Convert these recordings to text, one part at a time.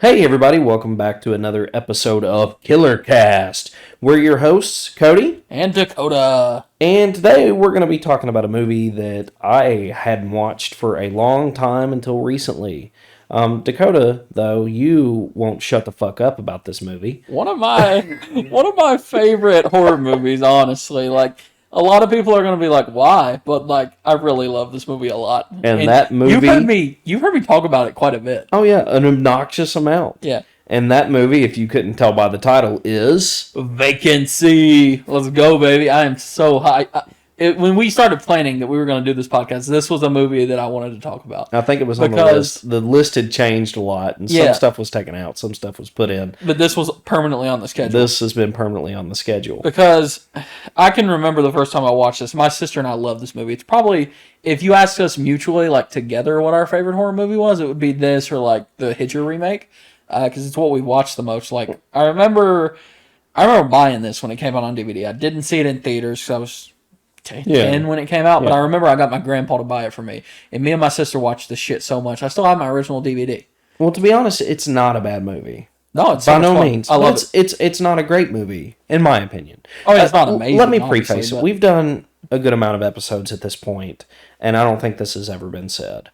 Hey everybody, welcome back to another episode of KillerCast. We're your hosts, Cody, And Dakota. and today we're going to be talking about a movie that I hadn't watched for a long time until recently. Dakota, though, you won't shut the fuck up about this movie. One of my one of my favorite horror movies, honestly. Like a lot of people are gonna be like, why? But like I really love this movie a lot. And that you've heard movie, me talk about it quite a bit. oh yeah, an obnoxious amount. Yeah. And that movie, if you couldn't tell by the title, is Vacancy. Let's go, baby. I am so high. When we started planning that we were going to do this podcast, this was a movie that I wanted to talk about. I think it was on the list. The list had changed a lot, and some stuff was taken out, some stuff was put in. But this was permanently on the schedule. This has been permanently on the schedule. Because I can remember the first time I watched this. My sister and I love this movie. It's probably, if you asked us mutually, like together, what our favorite horror movie was, it would be this or like the Hitcher remake. Because it's what we watched the most. Like I remember buying this when it came out on DVD. I didn't see it in theaters because I was 10 when it came out, but I remember I got my grandpa to buy it for me. And me and my sister watched this shit so much. I still have my original DVD. Well, to be honest, it's not a bad movie. No, it's by no fun. means. I love it. It's not a great movie, in my opinion. Oh, yeah, it's not amazing. Let me preface it. We've done a good amount of episodes at this point, and I don't think this has ever been said.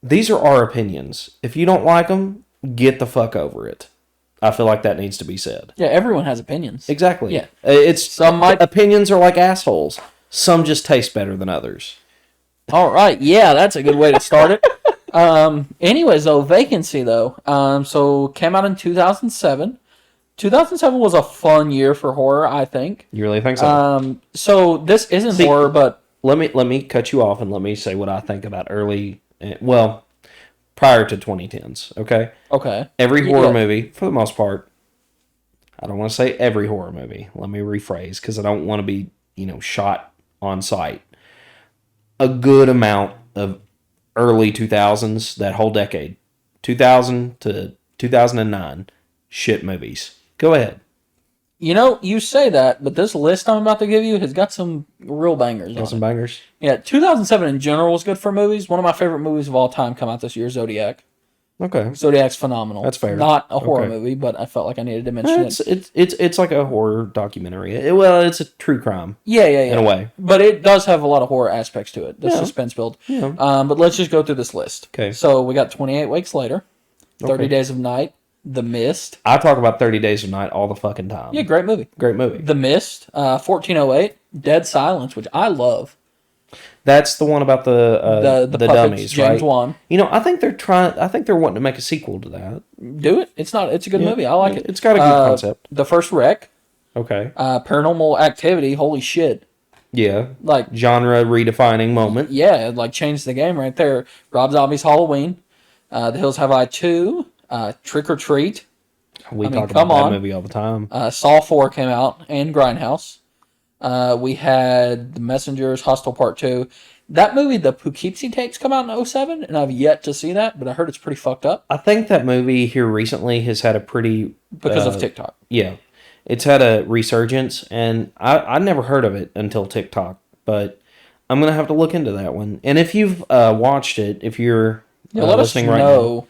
These are our opinions. If you don't like them, get the fuck over it. I feel like that needs to be said. Yeah, everyone has opinions. Exactly. Yeah. Opinions are like assholes. Some just taste better than others. All right. Yeah, that's a good way to start it. Anyways, though, Vacancy, though. So came out in 2007. 2007 was a fun year for horror, I think. You really think so? So this isn't horror, but let me cut you off and let me say what I think about prior to 2010s. Okay. Okay. Every horror movie, for the most part. I don't want to say every horror movie. Let me rephrase because I don't want to be shot on sight. A good amount of early 2000s, that whole decade, 2000 to 2009, shit movies. Go ahead. You say that, but this list I'm about to give you has got some real bangers. Got some bangers? Yeah, 2007 in general was good for movies. One of my favorite movies of all time come out this year, Zodiac. Okay. Zodiac's phenomenal. That's fair. Not a horror movie, but I felt like I needed to mention it. It's like a horror documentary. It's a true crime. Yeah. In a way. But it does have a lot of horror aspects to it. The suspense build. Yeah. But let's just go through this list. Okay. So we got 28 Weeks Later, 30 Days of Night, The Mist. I talk about 30 Days of Night all the fucking time. Yeah, great movie. Great movie. The Mist, 1408, Dead Silence, which I love. That's the one about the puppets, dummies, James right? Wan. I think they're wanting to make a sequel to that. Do it. It's a good movie. I like it. It's got a good concept. The First Wreck. Okay. Paranormal Activity. Holy shit. Yeah. Like genre redefining moment. Yeah, it changed the game right there. Rob Zombie's Halloween. The Hills Have Eyes 2. Trick or Treat. We talk about that movie all the time. Saw 4 came out, and Grindhouse. We had The Messengers, Hostel Part 2. That movie, The Poughkeepsie Tapes, come out in 2007, and I've yet to see that, but I heard it's pretty fucked up. I think that movie here recently has had a pretty... Because of TikTok. Yeah. It's had a resurgence, and I never heard of it until TikTok, but I'm going to have to look into that one. And if you've watched it, if you're listening right now...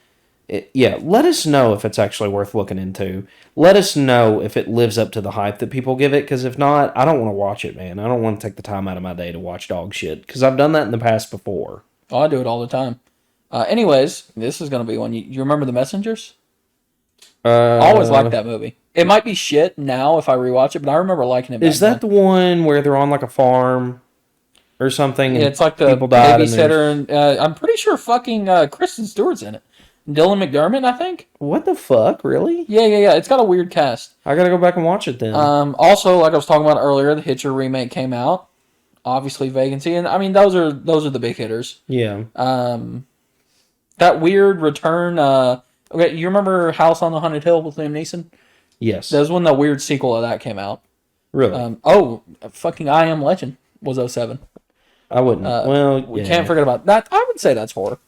let us know if it's actually worth looking into. Let us know if it lives up to the hype that people give it, because if not, I don't want to watch it, man. I don't want to take the time out of my day to watch dog shit, because I've done that in the past before. Oh, I do it all the time. Anyways, this is going to be one. You remember The Messengers? I always liked that movie. It might be shit now if I rewatch it, but I remember liking it back Is that then. the one where they're on like a farm or something? Yeah, it's like the babysitter, and I'm pretty sure fucking Kristen Stewart's in it. Dylan McDermott, I think. What the fuck, really? Yeah. It's got a weird cast. I gotta go back and watch it then. Also, like I was talking about earlier, the Hitcher remake came out. Obviously, Vacancy, and I mean those are the big hitters. Yeah. That weird return. Okay, you remember House on the Haunted Hill with Liam Neeson? Yes. That was when the weird sequel of that came out. Really? Fucking I Am Legend was 2007. I wouldn't. We can't forget about that. I would say that's horror.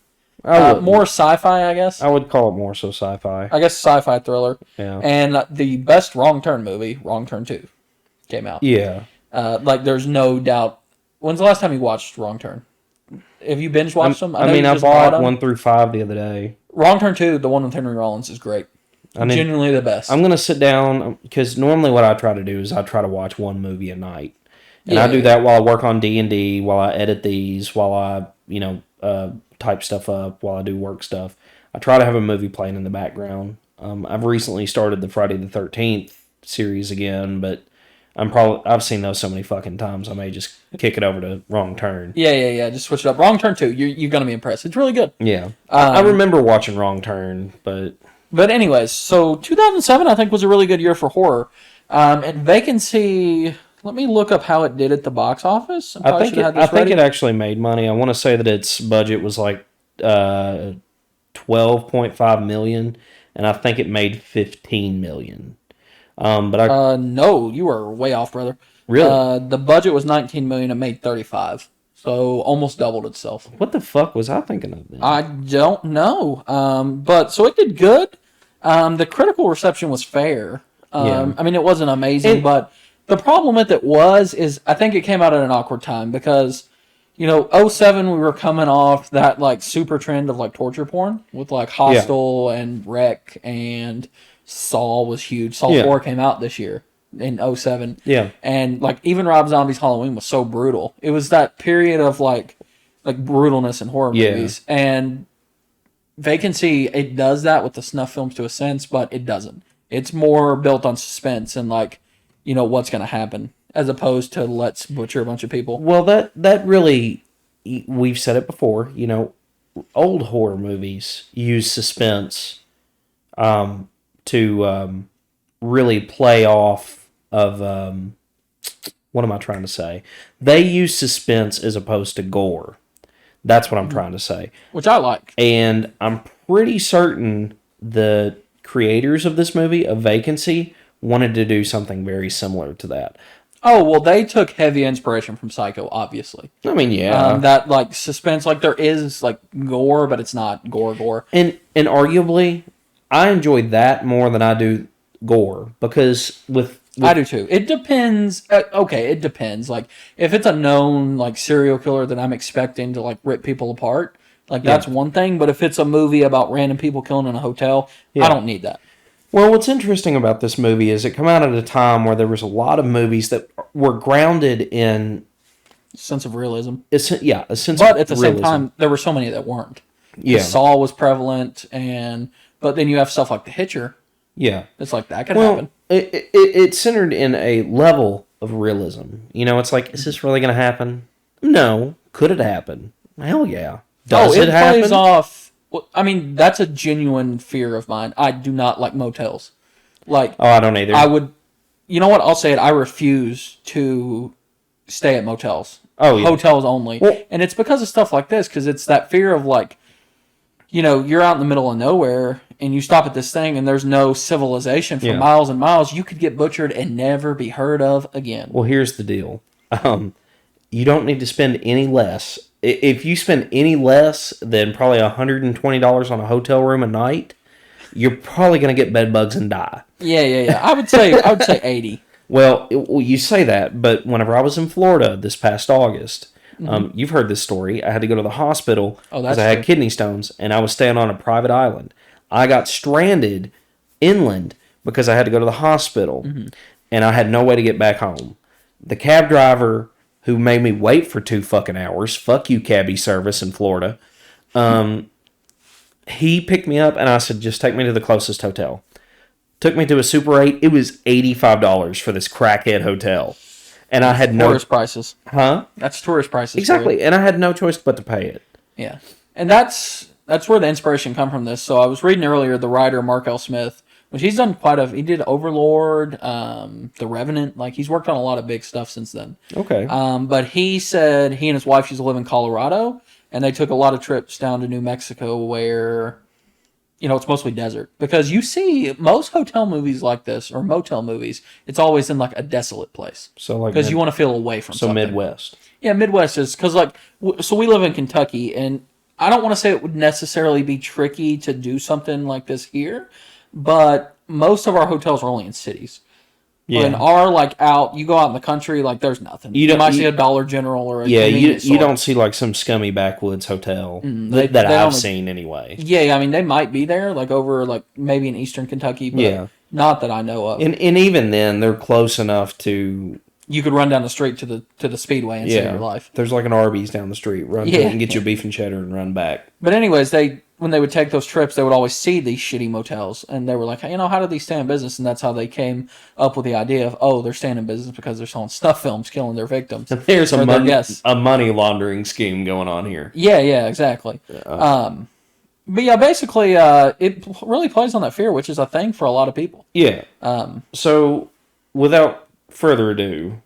I more sci-fi, I guess. I would call it more so sci-fi. I guess sci-fi thriller. Yeah. And the best Wrong Turn movie, Wrong Turn 2, came out. Yeah. There's no doubt. When's the last time you watched Wrong Turn? Have you binge watched them? I bought 1 through 5 the other day. Wrong Turn 2, the one with Henry Rollins, is great. Genuinely the best. I'm going to sit down, because normally what I try to do is I try to watch one movie a night. And I do that while I work on D&D, while I edit these, while I, type stuff up, while I do work stuff. I try to have a movie playing in the background. I've recently started the Friday the 13th series again, but I've seen those so many fucking times, I may just kick it over to Wrong Turn. Yeah. Just switch it up. Wrong Turn 2, you're going to be impressed. It's really good. Yeah. I remember watching Wrong Turn, but... But anyways, so 2007, I think, was a really good year for horror. And Vacancy, let me look up how it did at the box office. I think it actually made money. I want to say that its budget was like $12.5 million, and I think it made $15 million. No, you are way off, brother. Really? The budget was $19 million. It made $35. So almost doubled itself. What the fuck was I thinking of then? I don't know. But so it did good. The critical reception was fair. Yeah. I mean, it wasn't amazing, but the problem with it is I think it came out at an awkward time because, 2007 we were coming off that like super trend of like torture porn with like Hostel and Wreck, and Saw was huge. Saw 4 came out this year in 2007. Yeah. And like even Rob Zombie's Halloween was so brutal. It was that period of like brutalness in horror movies. And Vacancy, it does that with the snuff films to a sense, but it doesn't. It's more built on suspense and like, what's going to happen, as opposed to let's butcher a bunch of people. Well, that really, we've said it before, old horror movies use suspense to really play off of, what am I trying to say? They use suspense as opposed to gore. That's what I'm trying to say. Which I like. And I'm pretty certain the creators of this movie, of Vacancy, wanted to do something very similar to that. Oh, well, they took heavy inspiration from Psycho, obviously. I mean, yeah. That, like, suspense, like, there is, like, gore, but it's not gore. And arguably, I enjoy that more than I do gore, because with I do too. It depends. It depends. Like, if it's a known, like, serial killer that I'm expecting to, like, rip people apart, like, that's one thing. But if it's a movie about random people killing in a hotel, I don't need that. Well, what's interesting about this movie is it came out at a time where there was a lot of movies that were grounded in... sense of realism. A sense but of realism. But at the same time, there were so many that weren't. Yeah. Saw was prevalent, but then you have stuff like The Hitcher. Yeah. It's like, that could happen. It's centered in a level of realism. It's like, is this really going to happen? No. Could it happen? Hell yeah. Does it happen? Plays off... Well, I mean, that's a genuine fear of mine. I do not like motels. Like, I don't either. I would... You know what? I'll say it. I refuse to stay at motels. Oh, yeah. Hotels only. Well, and it's because of stuff like this, because it's that fear of, like, you're out in the middle of nowhere, and you stop at this thing, and there's no civilization for miles and miles. You could get butchered and never be heard of again. Well, here's the deal. You don't need to spend any less. If you spend any less than probably $120 on a hotel room a night, you're probably going to get bed bugs and die. Yeah. I would say 80. Well, you say that, but whenever I was in Florida this past August, you've heard this story. I had to go to the hospital because I had kidney stones, and I was staying on a private island. I got stranded inland because I had to go to the hospital, and I had no way to get back home. The cab driver who made me wait for 2 fucking hours, fuck you, cabbie service in Florida, he picked me up, and I said, just take me to the closest hotel. Took me to a Super 8. It was $85 for this crackhead hotel. And I had tourist prices. Huh? That's tourist prices. Exactly. And I had no choice but to pay it. Yeah. And that's where the inspiration come from this. So I was reading earlier the writer Mark L. Smith, which he's done he did Overlord, The Revenant, like he's worked on a lot of big stuff since then. Okay. But he said he and his wife used to live in Colorado, and they took a lot of trips down to New Mexico where it's mostly desert. Because you see most hotel movies like this, or motel movies, it's always in like a desolate place. So like because you want to feel away from something. Midwest. Yeah, Midwest is because so we live in Kentucky, and I don't want to say it would necessarily be tricky to do something like this here, but most of our hotels are only in cities. Yeah. In our, like, you go out in the country, like, there's nothing. You might see a Dollar General or a convenience store. You don't see, like, some scummy backwoods hotel that I've seen anyway. Yeah, I mean, they might be there, like, over, like, maybe in eastern Kentucky, but not that I know of. And even then, they're close enough to... You could run down the street to the Speedway and save your life. There's, like, an Arby's down the street. Run to it and get your beef and cheddar and run back. But anyways, when they would take those trips, they would always see these shitty motels, and they were like, you know, how do these stay in business? And that's how they came up with the idea of, they're staying in business because they're selling snuff films, killing their victims. And there's a money laundering scheme going on here. Yeah, exactly. But yeah, basically, it really plays on that fear, which is a thing for a lot of people. Yeah. So, without further ado,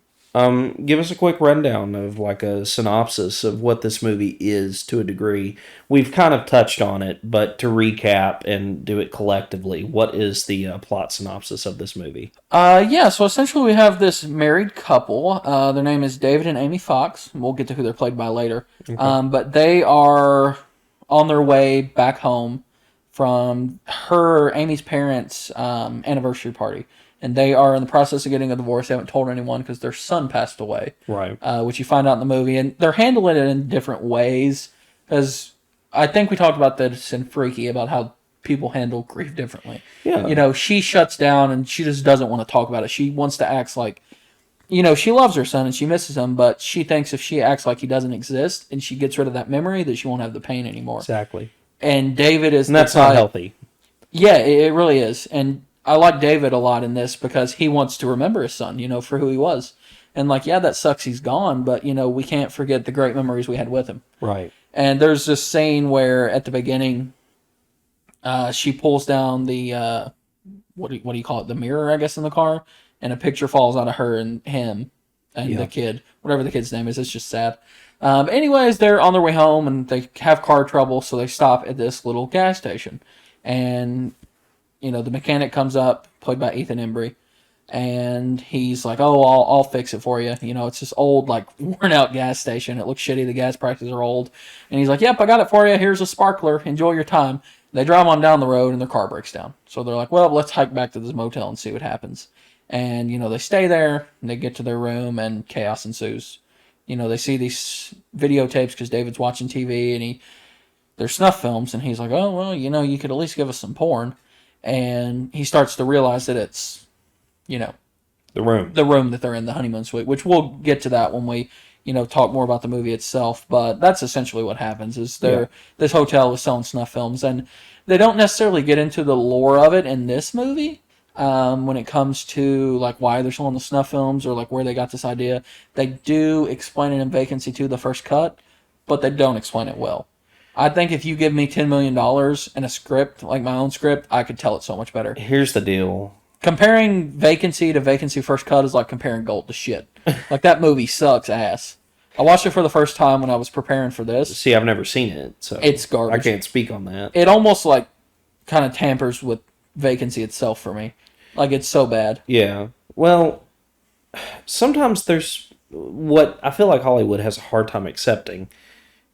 give us a quick rundown of like a synopsis of what this movie is to a degree. We've kind of touched on it, but to recap and do it collectively, what is the plot synopsis of this movie? So essentially we have this married couple. Their name is David and Amy Fox. We'll get to who they're played by later. Okay. But they are on their way back home from Amy's parents' anniversary party. And they are in the process of getting a divorce. They haven't told anyone because their son passed away. Right. Which you find out in the movie. And they're handling it in different ways. Because I think we talked about this in Freaky, about how people handle grief differently. Yeah. You know, she shuts down and she just doesn't want to talk about it. She wants to act like, you know, she loves her son and she misses him. But she thinks if she acts like he doesn't exist and she gets rid of that memory, that she won't have the pain anymore. Exactly. And David is... And that's not healthy. Yeah, it really is. And I like David a lot in this because he wants to remember his son, you know, for who he was. And like, yeah, that sucks he's gone, but, you know, we can't forget the great memories we had with him. Right. And there's this scene where at the beginning, she pulls down the, what do you call it? The mirror, I guess, in the car. And a picture falls out of her and him and the kid, whatever the kid's name is. It's just sad. Anyways, they're on their way home and they have car trouble. So they stop at this little gas station. And... you know, the mechanic comes up, played by Ethan Embry, and he's like, I'll fix it for you. You know, it's this old, like, worn-out gas station. It looks shitty. The gas prices are old. And he's like, yep, I got it for you. Here's a sparkler. Enjoy your time. They drive on down the road, and their car breaks down. So they're like, well, let's hike back to this motel and see what happens. And, you know, they stay there, and they get to their room, and chaos ensues. You know, they see these videotapes because David's watching TV, and they're snuff films, and he's like, oh, well, you know, you could at least give us some porn. And he starts to realize that it's, you know... The room that they're in, the honeymoon suite, which we'll get to that when we, you know, talk more about the movie itself. But that's essentially what happens, is this hotel is selling snuff films. And they don't necessarily get into the lore of it in this movie when it comes to, like, why they're selling the snuff films or, like, where they got this idea. They do explain it in Vacancy 2, the first cut, but they don't explain it well. I think if you give me $10 million and a script, like my own script, I could tell it so much better. Here's the deal. Comparing Vacancy to Vacancy First Cut is like comparing gold to shit. Like, that movie sucks ass. I watched it for the first time when I was preparing for this. See, I've never seen it, so it's garbage. I can't speak on that. It almost, like, kind of tampers with Vacancy itself for me. Like, it's so bad. Yeah. Well, sometimes there's... what I feel like Hollywood has a hard time accepting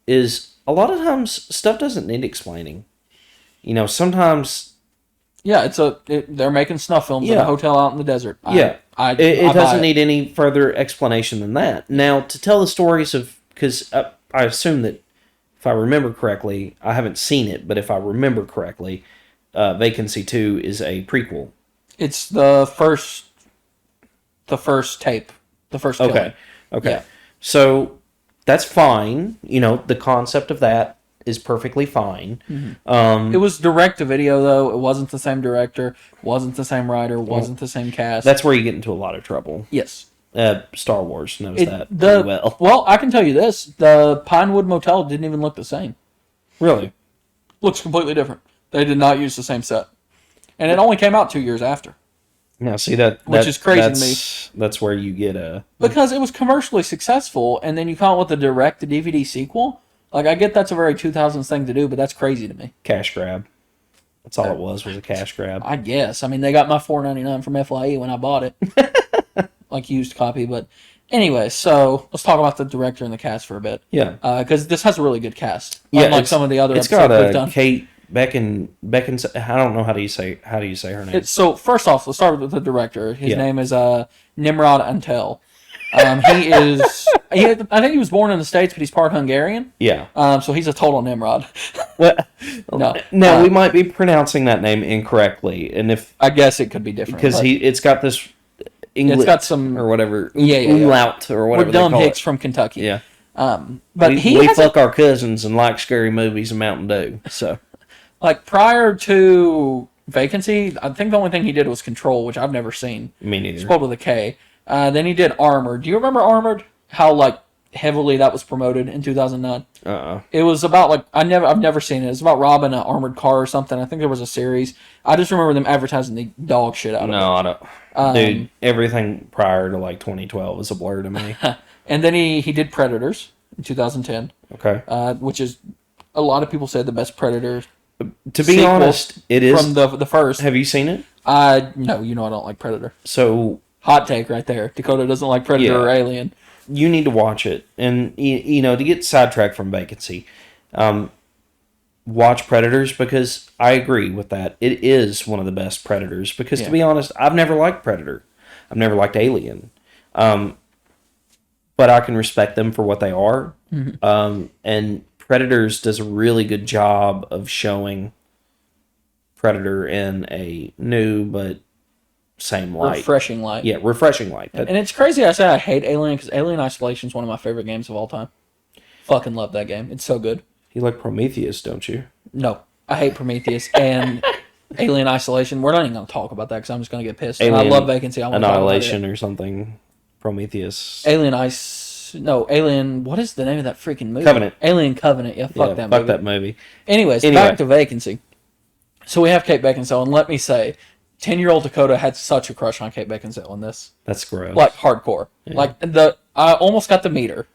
is... a lot of times, stuff doesn't need explaining. You know, sometimes... yeah, they're making snuff films in a hotel out in the desert. Yeah. It doesn't need any further explanation than that. Now, to tell the stories of... because I assume that, if I remember correctly, I haven't seen it, but if I remember correctly, Vacancy 2 is a prequel. It's the first tape. The first killing. Okay. Yeah. So... that's fine. You know, the concept of that is perfectly fine. Mm-hmm. It was direct to video, though. It wasn't the same director, wasn't the same writer, wasn't the same cast. That's where you get into a lot of trouble. Yes. Star Wars knows that pretty well. Well, I can tell you this. The Pinewood Motel didn't even look the same. Really? Looks completely different. They did not use the same set. And it only came out 2 years after. Now, see, which is crazy to me. That's where you get a... because it was commercially successful, and then you come out with a direct-to-DVD sequel. Like, I get that's a very 2000s thing to do, but that's crazy to me. Cash grab. That's all it was a cash grab. I guess. I mean, they got my $4.99 from FYE when I bought it. Like, used copy, but... anyway, so let's talk about the director and the cast for a bit. Yeah. Because this has a really good cast. Unlike some of the other episodes we've done. Kate Beckon. I don't know how do you say her name. So first off, let's start with the director. His name is Nimrod Antel. I think he was born in the States, but he's part Hungarian. Yeah. So he's a total Nimrod. Well, no. We might be pronouncing that name incorrectly, and if I guess it could be different because it's got this English, it's got some or whatever, umlaut or whatever. We're dumb hicks from Kentucky. Yeah. But we fuck our cousins and like scary movies and Mountain Dew. So, like prior to Vacancy, I think the only thing he did was Control, which I've never seen. Me neither. Spelled with a K. Then he did Armored. Do you remember Armored? How like heavily that was promoted in 2009. It was about like I've never seen it. It's about robbing an armored car or something. I think there was a series. I just remember them advertising the dog shit out of it. No, I don't. Dude, everything prior to like 2012 is a blur to me. And then he did Predators in 2010. Okay. Which is a lot of people said the best Predator. To be honest, it is from the first. Have you seen it? No, you know I don't like Predator. So hot take right there. Dakota doesn't like Predator or Alien. You need to watch it, and you know, to get sidetracked from Vacancy, watch Predators, because I agree with that. It is one of the best Predators, because to be honest, I've never liked Predator. I've never liked Alien, but I can respect them for what they are. Mm-hmm. And Predators does a really good job of showing Predator in a new but same light. Refreshing light. Yeah, refreshing light. And it's crazy I say I hate Alien, because Alien Isolation is one of my favorite games of all time. Fucking love that game. It's so good. You like Prometheus, don't you? No. I hate Prometheus and Alien Isolation. We're not even going to talk about that because I'm just going to get pissed. Alien, and I love Vacancy. Annihilation or something. Prometheus. Alien, what is the name of that freaking movie? Covenant. Alien Covenant. Yeah, fuck that movie. Anyways, back to Vacancy. So we have Kate Beckinsale, and let me say, 10-year-old Dakota had such a crush on Kate Beckinsale in this. That's gross. Like, hardcore. Yeah. Like, I almost got to meet her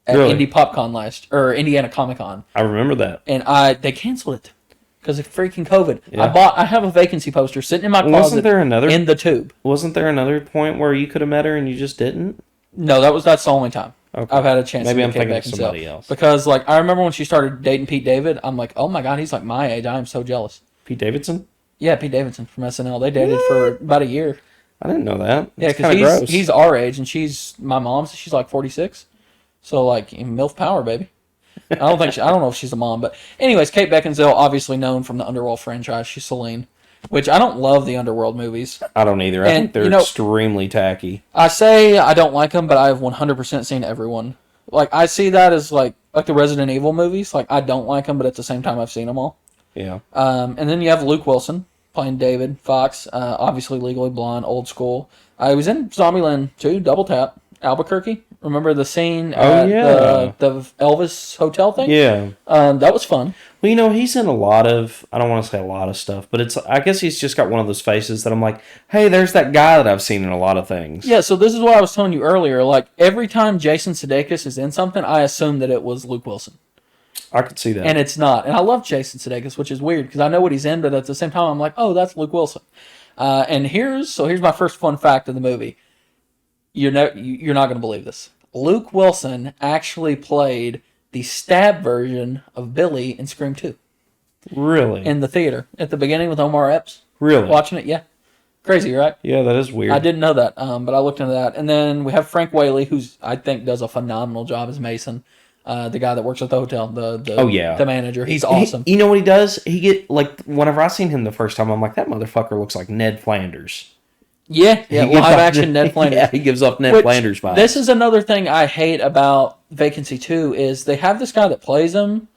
at Indie PopCon Indiana Comic Con. I remember that. And they canceled it because of freaking COVID. Yeah. I have a Vacancy poster sitting in my closet. In the tube. Wasn't there another point where you could have met her and you just didn't? No, that's the only time. Okay. I've had a chance Maybe to meet Kate Beckinsale. Maybe I'm thinking of somebody else. Because, like, I remember when she started dating Pete David, I'm like, oh my God, he's like my age. I am so jealous. Pete Davidson? Yeah, Pete Davidson from SNL. They dated for about a year. I didn't know that. Yeah, because he's our age, and she's my mom's. She's like 46. So, like, MILF power, baby. I don't know if she's a mom, but anyways, Kate Beckinsale, obviously known from the Underworld franchise. She's Selene, which I don't love the Underworld movies. I don't either. I think they're extremely tacky. I say I don't like them, but I've 100% seen everyone. Like, I see that as like the Resident Evil movies. Like, I don't like them, but at the same time, I've seen them all. Yeah. And then you have Luke Wilson playing David Fox, obviously Legally Blonde, old school. He was in Zombieland 2, Double Tap, Albuquerque. Remember the scene at the Elvis Hotel thing? Yeah. That was fun. Well, you know, he's in a lot of, I don't want to say a lot of stuff, but I guess he's just got one of those faces that I'm like, hey, there's that guy that I've seen in a lot of things. Yeah, so this is what I was telling you earlier. Like, every time Jason Sudeikis is in something, I assume that it was Luke Wilson. I could see that. And it's not. And I love Jason Sudeikis, which is weird, because I know what he's in, but at the same time, I'm like, oh, that's Luke Wilson. And here's my first fun fact of the movie. You're not going to believe this. Luke Wilson actually played the stab version of Billy in Scream 2. Really? In the theater at the beginning with Omar Epps. Really? Watching it, yeah. Crazy, right? Yeah, that is weird. I didn't know that, but I looked into that. And then we have Frank Whaley, who's I think does a phenomenal job as Mason. The guy that works at the hotel, the manager. He's awesome. You know what he does? Whenever I seen him the first time, I'm like, that motherfucker looks like Ned Flanders. Yeah, live action Ned Flanders. Yeah, he gives off Ned Flanders vibes. This is another thing I hate about Vacancy 2 is they have this guy that plays him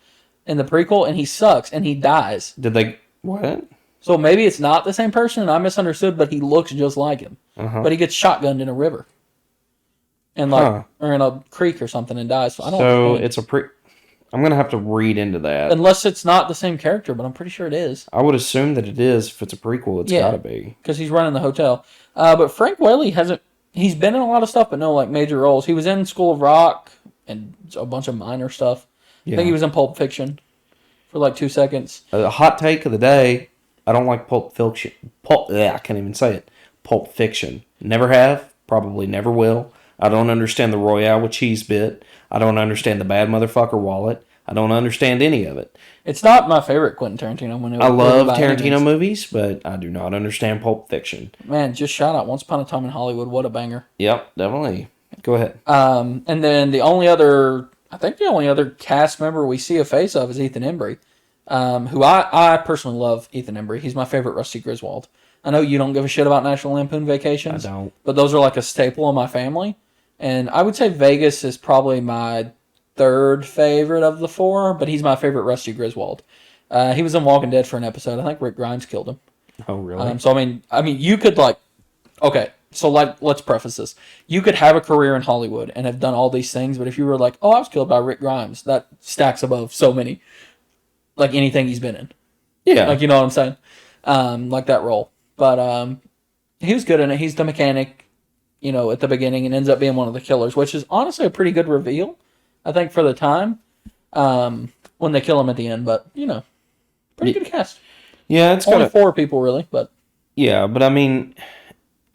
in the prequel, and he sucks, and he dies. Did they... What? So maybe it's not the same person, and I misunderstood, but he looks just like him. Uh-huh. But he gets shotgunned in a river. And or in a creek or something and dies. So I don't know. It's a I'm going to have to read into that. Unless it's not the same character, but I'm pretty sure it is. I would assume that it is. If it's a prequel, it's got to be. Because he's running the hotel. But Frank Whaley he's been in a lot of stuff, but no like major roles. He was in School of Rock and a bunch of minor stuff. Yeah. I think he was in Pulp Fiction for like 2 seconds. A hot take of the day, I don't like Pulp Fiction. I can't even say it. Pulp Fiction. Never have. Probably never will. I don't understand the Royale with cheese bit. I don't understand the bad motherfucker wallet. I don't understand any of it. It's not my favorite Quentin Tarantino movie. I love Tarantino movies, but I do not understand Pulp Fiction. Man, just shout out Once Upon a Time in Hollywood. What a banger. Yep, definitely. Go ahead. And then the only other cast member we see a face of is Ethan Embry, who I personally love Ethan Embry. He's my favorite Rusty Griswold. I know you don't give a shit about National Lampoon Vacations. I don't. But those are like a staple in my family. And I would say Vegas is probably my third favorite of the four, but he's my favorite Rusty Griswold. He was in Walking Dead for an episode. I think Rick Grimes killed him. Oh, really? So I mean, you could let's preface this. You could have a career in Hollywood and have done all these things, but if you were like, oh, I was killed by Rick Grimes, that stacks above so many, like anything he's been in. Yeah. Like, you know what I'm saying? Like that role. But he was good in it. He's the mechanic, at the beginning, and ends up being one of the killers, which is honestly a pretty good reveal, I think, for the time, when they kill him at the end. But, pretty good cast. Yeah, it's only 4 people, really, but... Yeah, but I mean,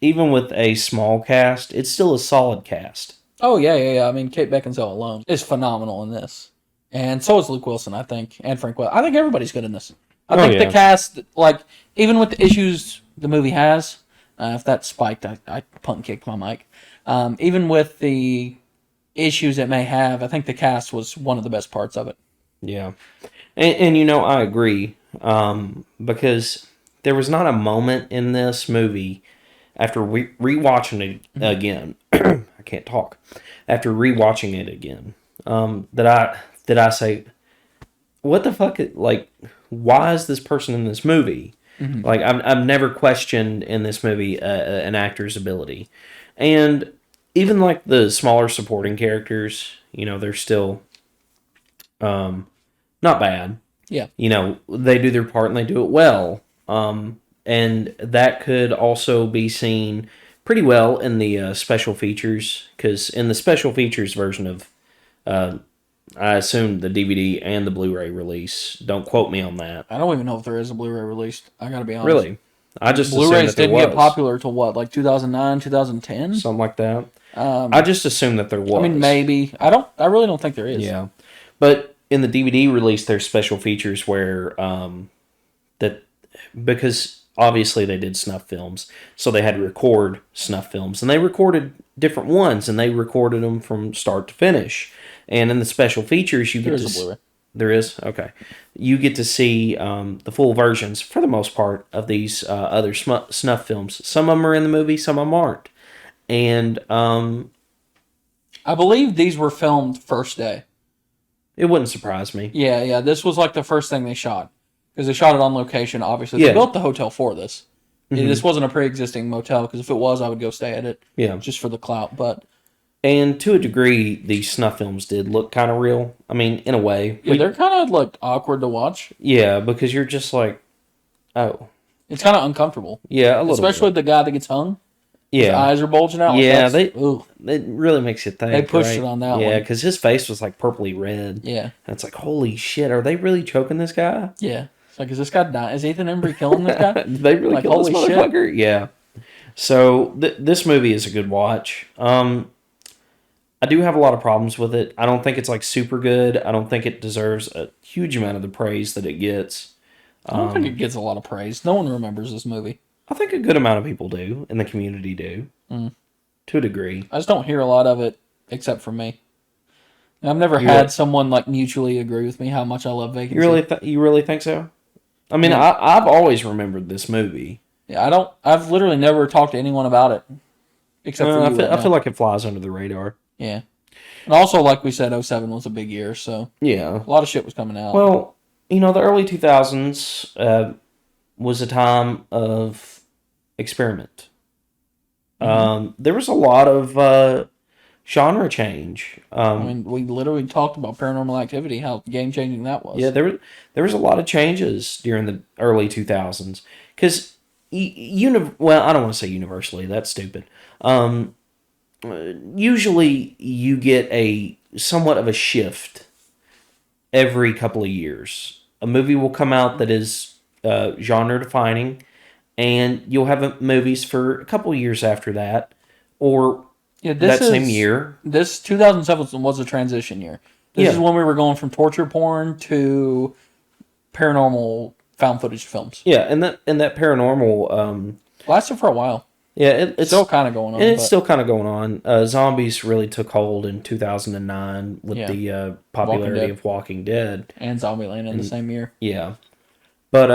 even with a small cast, it's still a solid cast. Oh, yeah. I mean, Kate Beckinsale alone is phenomenal in this. And so is Luke Wilson, I think, and Frank Welker. I think everybody's good in this. I think the cast, like, even with the issues the movie has, if that spiked, I punt and kicked my mic. Even with the issues it may have, I think the cast was one of the best parts of it. Yeah. And I agree. Because there was not a moment in this movie after rewatching it again. I can't talk. After rewatching it again, that I say, what the fuck? Like, why is this person in this movie? Mm-hmm. Like, I've never questioned in this movie an actor's ability, and even like the smaller supporting characters, they're still not bad. Yeah. They do their part and they do it well. And that could also be seen pretty well in the special features, because in the special features version of, I assume the DVD and the Blu-ray release. Don't quote me on that. I don't even know if there is a Blu-ray released. I gotta be honest. Really? I just Blu-rays didn't get popular till what, like 2009, 2010? Something like that. I just assumed that there was. I mean, maybe. I really don't think there is. Yeah. But in the DVD release, there's special features where, because obviously they did snuff films, so they had to record snuff films, and they recorded different ones, and they recorded them from start to finish. And in the special features, you get to see... There is? Okay. You get to see the full versions, for the most part, of these other snuff films. Some of them are in the movie, some of them aren't. And... I believe these were filmed first day. It wouldn't surprise me. Yeah. This was like the first thing they shot. Because they shot it on location, obviously. They built the hotel for this. Mm-hmm. This wasn't a pre-existing motel, because if it was, I would go stay at it. Yeah. Just for the clout, but... And to a degree, these snuff films did look kind of real. I mean, in a way. Yeah, they're kind of, like, awkward to watch. Yeah, because you're just like, oh. It's kind of uncomfortable. Yeah, a little Especially the guy that gets hung. Yeah. His eyes are bulging out. Yeah, it really makes you think. They pushed it on that one. Yeah, because his face was, like, purpley red. Yeah. And it's like, holy shit, are they really choking this guy? Yeah. It's like, is this guy dying? Is Ethan Embry killing this guy? Did they really kill this motherfucker? Shit. Yeah. So, this movie is a good watch. I do have a lot of problems with it. I don't think it's like super good. I don't think it deserves a huge amount of the praise that it gets. I don't think it gets a lot of praise. No one remembers this movie. I think a good amount of people do, and the community do, to a degree. I just don't hear a lot of it, except from me. I've never had someone like mutually agree with me how much I love Vacancy. You really think so? I mean, yeah. I've always remembered this movie. Yeah, I've literally never talked to anyone about it, except for you. I feel like it flies under the radar. Yeah. And also, like we said, 2007 was a big year, so... Yeah. A lot of shit was coming out. Well, the early 2000s was a time of experiment. Mm-hmm. There was a lot of genre change. I mean, we literally talked about Paranormal Activity, how game-changing that was. Yeah, there was a lot of changes during the early 2000s. Because, well, I don't want to say universally, that's stupid. Usually you get a somewhat of a shift every couple of years. A movie will come out that is genre defining, and you'll have movies for a couple of years after that, or same year. This 2007 was a transition year. This is when we were going from torture porn to paranormal found footage films. Yeah, and that paranormal lasted for a while. Yeah, it's still kind of going on. And it's still kind of going on. Zombies really took hold in 2009 with the popularity of Walking Dead and Zombieland in the same year. Yeah, but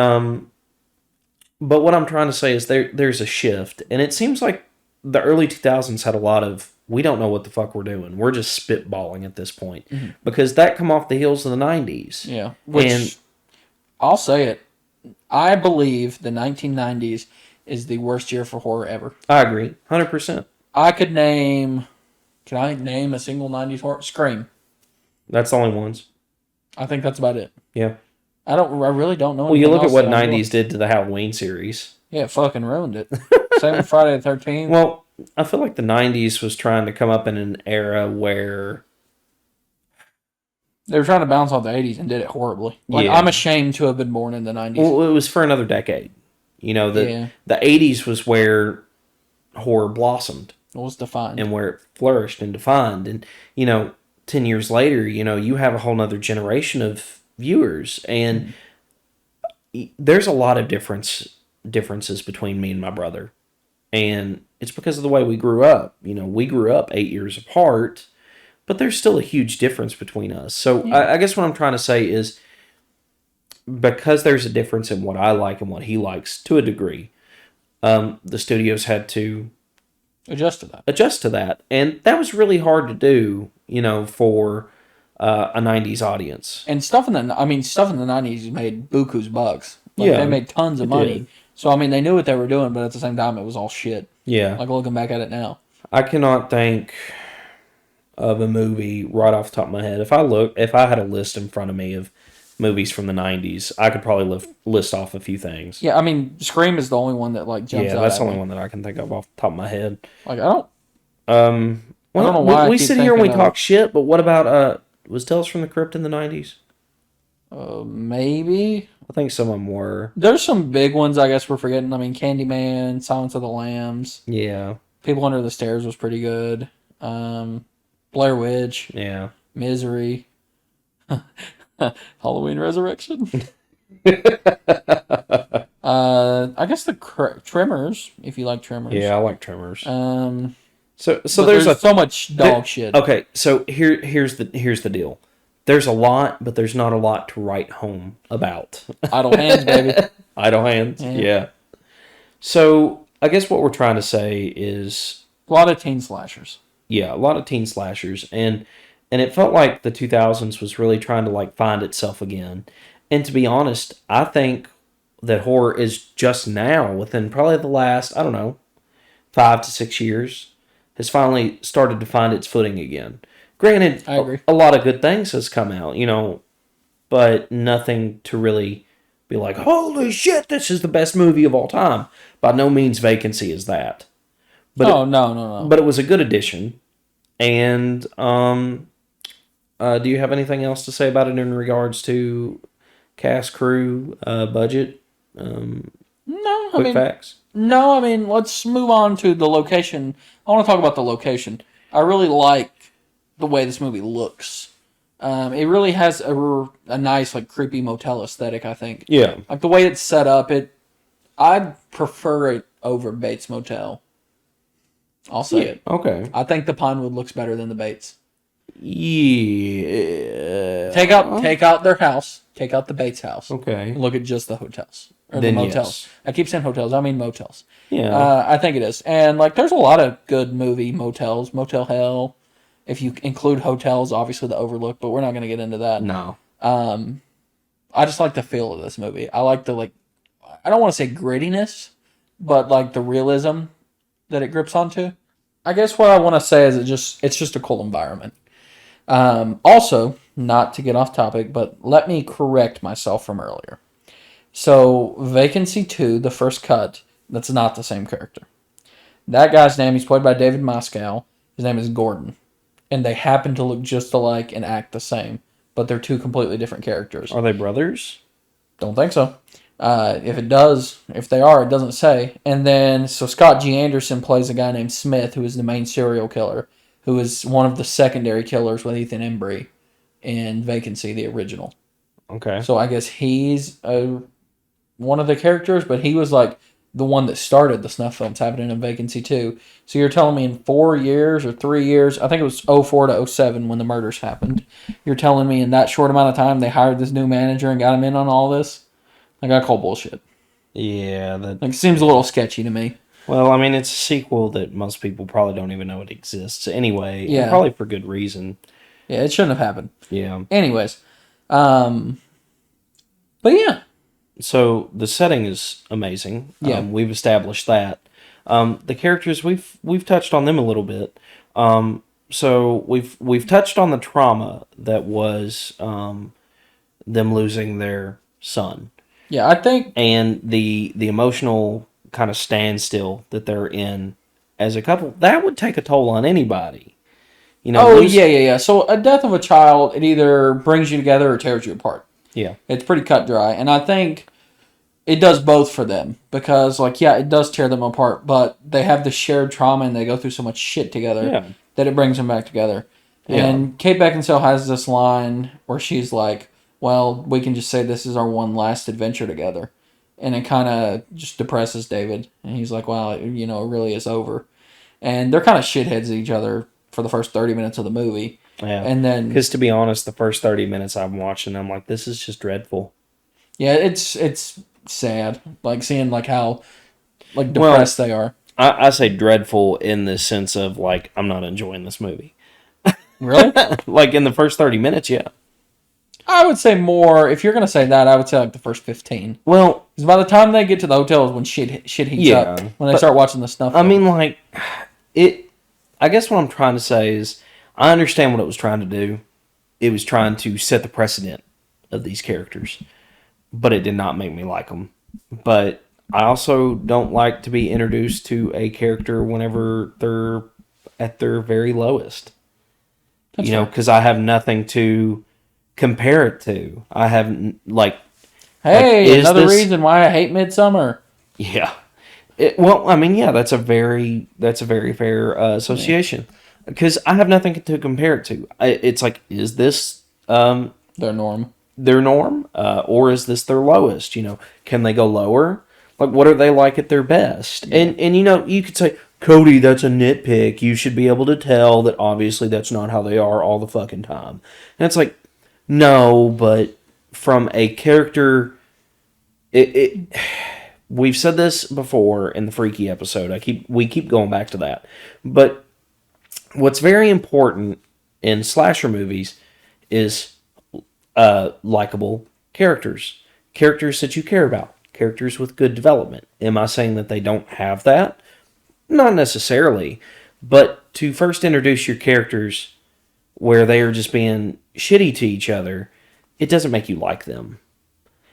what I'm trying to say is there's a shift, and it seems like the early 2000s had a lot of, we don't know what the fuck we're doing. We're just spitballing at this point. Because that come off the heels of the 90s. Yeah. Which, I'll say it, I believe the 1990s is the worst year for horror ever. I agree. 100%. Can I name a single 90s horror? Scream. That's the only ones. I think that's about it. Yeah. I really don't know. Well, you look at what 90s did to the Halloween series. Yeah, it fucking ruined it. Same with Friday the 13th. Well, I feel like the 90s was trying to come up in an era where they were trying to bounce off the 80s and did it horribly. I'm ashamed to have been born in the 90s. Well, it was for another decade. You know, the 80s was where horror blossomed. It was defined. And where it flourished and defined. And, 10 years later, you have a whole nother generation of viewers. And there's a lot of differences between me and my brother. And it's because of the way we grew up. We grew up 8 years apart, but there's still a huge difference between us. So I guess what I'm trying to say is, because there's a difference in what I like and what he likes to a degree, the studios had to adjust to that. And that was really hard to do, for a 90s audience. And stuff in the 90s made buku's bucks. They made tons of money. Did. So, they knew what they were doing, but at the same time, it was all shit. Yeah. Looking back at it now. I cannot think of a movie right off the top of my head. If I had a list in front of me of movies from the 90s, I could probably list off a few things. Yeah, Scream is the only one that jumps out. Yeah, that's the only one that I can think of off the top of my head. I don't know why we sit here and we talk shit, but what about was Tales from the Crypt in the 90s? Maybe. I think some of them were. There's some big ones I guess we're forgetting. Candyman, Silence of the Lambs. Yeah. People Under the Stairs was pretty good. Blair Witch. Yeah. Misery. Halloween Resurrection. I guess the Tremors, if you like Tremors. Yeah, I like Tremors. So there's so much dog shit. Okay, so here's the deal. There's a lot, but there's not a lot to write home about. Idle Hands, baby. Idle Hands, yeah. So I guess what we're trying to say is a lot of teen slashers. Yeah, a lot of teen slashers, and it felt like the 2000s was really trying to find itself again. And to be honest, I think that horror is just now, within probably the last, 5 to 6 years, has finally started to find its footing again. Granted, I agree. A lot of good things has come out, but nothing to really be like, holy shit, this is the best movie of all time. By no means Vacancy is that. But no. But it was a good addition. And do you have anything else to say about it in regards to cast, crew, budget? No, quick facts? No, let's move on to the location. I want to talk about the location. I really like the way this movie looks. It really has a nice, creepy motel aesthetic, I think. Yeah. The way it's set up, I'd prefer it over Bates Motel. I'll say it. Okay. I think the Pinewood looks better than the Bates. Yeah. Take out their house. Take out the Bates house. Okay. Look at just the hotels. Or then the motels. Yes. I keep saying hotels. I mean motels. Yeah. I think it is. And there's a lot of good movie motels. Motel Hell. If you include hotels, obviously the Overlook, but we're not going to get into that. No. I just like the feel of this movie. I like the I don't want to say grittiness, but the realism that it grips onto. I guess what I want to say is it's just a cool environment. Also, not to get off topic, but let me correct myself from earlier. So, Vacancy 2, the first cut, that's not the same character. That guy's name, he's played by David Moscow. His name is Gordon. And they happen to look just alike and act the same, but they're two completely different characters. Are they brothers? Don't think so. If they are, it doesn't say. And then, so Scott G. Anderson plays a guy named Smith, who is the main serial killer, who is one of the secondary killers with Ethan Embry. in Vacancy, the original. Okay. So I guess he's one of the characters, but he was like the one that started the snuff films happening in Vacancy too. So you're telling me in 4 years or 3 years, I think it was 04 to 07 when the murders happened. You're telling me in that short amount of time they hired this new manager and got him in on all this? Like, I call bullshit. Yeah, that Like, seems a little sketchy to me. Well, I mean, it's a sequel that most people probably don't even know it exists anyway. Yeah. And probably for good reason. Yeah, it shouldn't have happened. Yeah. Anyways, but yeah. So the setting is amazing. Yeah. We've established that. The characters we've touched on them a little bit. So we've touched on the trauma that was them losing their son. Yeah, I think, and the emotional kind of standstill that they're in as a couple, that would take a toll on anybody. You know. Yeah. So a death of a child, it either brings you together or tears you apart. Yeah. It's pretty cut dry, and I think it does both for them because, like, yeah, it does tear them apart, but they have the shared trauma and they go through so much shit together that it brings them back together. Yeah. And Kate Beckinsale has this line where she's like, well, we can just say this is our one last adventure together. And it kind of just depresses David. And he's like, wow, you know, it really is over. And they're kind of shitheads at each other for the first 30 minutes of the movie. Yeah. And then, because to be honest, the first 30 minutes I'm watching, I'm like, this is just dreadful. Yeah, it's sad. Like, seeing, like, how, like, depressed they are. I say dreadful in the sense of, like, I'm not enjoying this movie. Really? Like, in the first 30 minutes, yeah. I would say more, if you're going to say that, I would say like the first 15. Well, because by the time they get to the hotel is when shit heats up. When they start watching the stuff. I mean, like, I guess what I'm trying to say is, I understand what it was trying to do. It was trying to set the precedent of these characters. But it did not make me like them. But I also don't like to be introduced to a character whenever they're at their very lowest. That's you know, because I have nothing to compare it to. I have like, hey, another reason why I hate Midsummer. Yeah, well, I mean, yeah, that's a very fair association because I have nothing to compare it to. It's like, is this their norm, or is this their lowest? You know, can they go lower? Like, what are they like at their best? Yeah. And you know, you could say, Cody, that's a nitpick. You should be able to tell that obviously that's not how they are all the fucking time. And it's like, no, but from a character, we've said this before in the Freaky episode. We keep going back to that. But what's very important in slasher movies is likable characters. Characters that you care about. Characters with good development. Am I saying that they don't have that? Not necessarily. But to first introduce your characters where they are just being shitty to each other, it doesn't make you like them.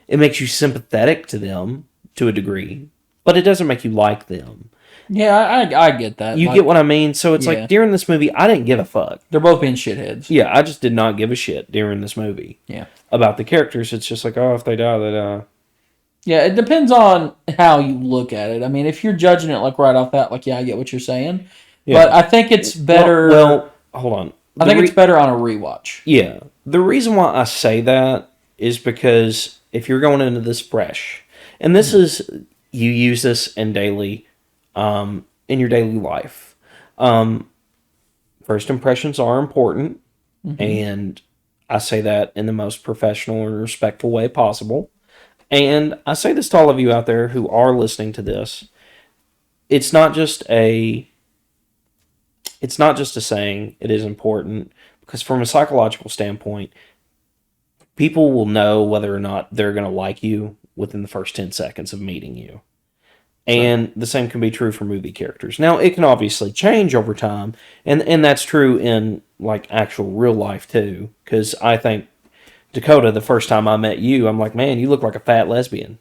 It makes you sympathetic to them to a degree, but it doesn't make you like them. Yeah, I get that. You get what I mean? So it's like, during this movie, I didn't give a fuck. They're both being shitheads. Yeah, I just did not give a shit during this movie. Yeah. About the characters. It's just like, oh, if they die, they die. Yeah, it depends on how you look at it. I mean, if you're judging it like right off that, like, yeah, I get what you're saying. Yeah. But I think it's better... Well, hold on. I think it's better on a rewatch. Yeah. The reason why I say that is because if you're going into this fresh, and this is... You use this in your daily life. First impressions are important, and I say that in the most professional and respectful way possible. And I say this to all of you out there who are listening to this. It's not just a saying. It is important because from a psychological standpoint, people will know whether or not they're going to like you within the first 10 seconds of meeting you. And the same can be true for movie characters. Now, it can obviously change over time, and that's true in like actual real life too. Because I think, Dakota, the first time I met you, I'm like, man, you look like a fat lesbian.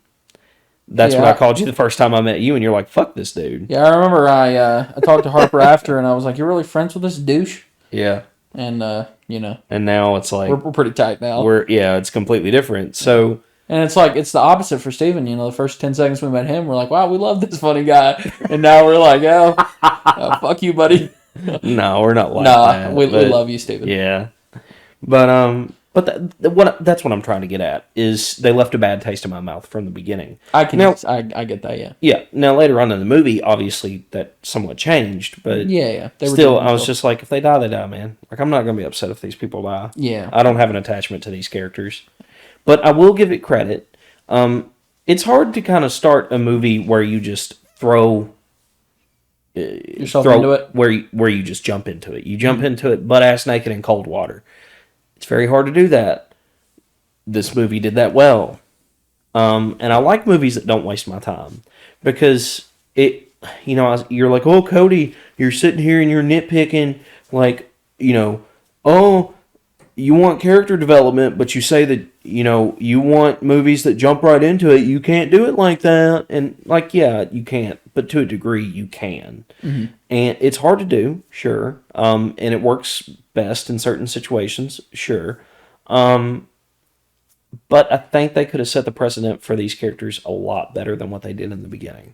That's what I called you the first time I met you, and you're like, fuck this dude. Yeah, I remember I talked to Harper after, and I was like, you're really friends with this douche? Yeah. And, you know. And now it's like... We're pretty tight now. It's completely different. So... And it's like, it's the opposite for Steven. You know, the first 10 seconds we met him, we're like, wow, we love this funny guy. And now we're like, fuck you, buddy. No, we're not like that. We love you, Steven. Yeah. But, But that's what I'm trying to get at, is they left a bad taste in my mouth from the beginning. I get that, yeah. Yeah. Now, later on in the movie, obviously, that somewhat changed, but yeah. Still, I was just like, if they die, they die, man. Like, I'm not going to be upset if these people die. Yeah. I don't have an attachment to these characters. But I will give it credit. It's hard to kind of start a movie where you just throw yourself into it, where you just jump into it. You jump into it butt ass naked in cold water. It's very hard to do that. This movie did that well, and I like movies that don't waste my time, because you're like, oh, Cody, you're sitting here and you're nitpicking, like, oh, you want character development, but you say that, you want movies that jump right into it. You can't do it like that. And, like, yeah, you can't. But to a degree, you can. Mm-hmm. And it's hard to do, sure. And it works best in certain situations, sure. But I think they could have set the precedent for these characters a lot better than what they did in the beginning.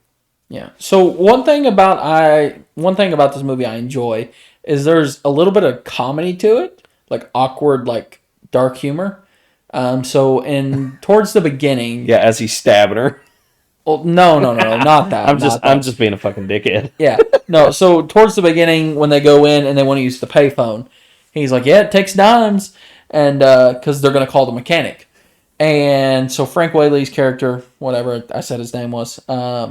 Yeah. So one thing about this movie I enjoy is there's a little bit of comedy to it, like awkward, like dark humor. Towards the beginning, yeah, as he's stabbing her. Well, no, not that. I'm just being a fucking dickhead. Yeah, no. So towards the beginning, when they go in and they want to use the payphone, he's like, "Yeah, it takes dimes," and because they're gonna call the mechanic, and so Frank Whaley's character, whatever I said his name was, that's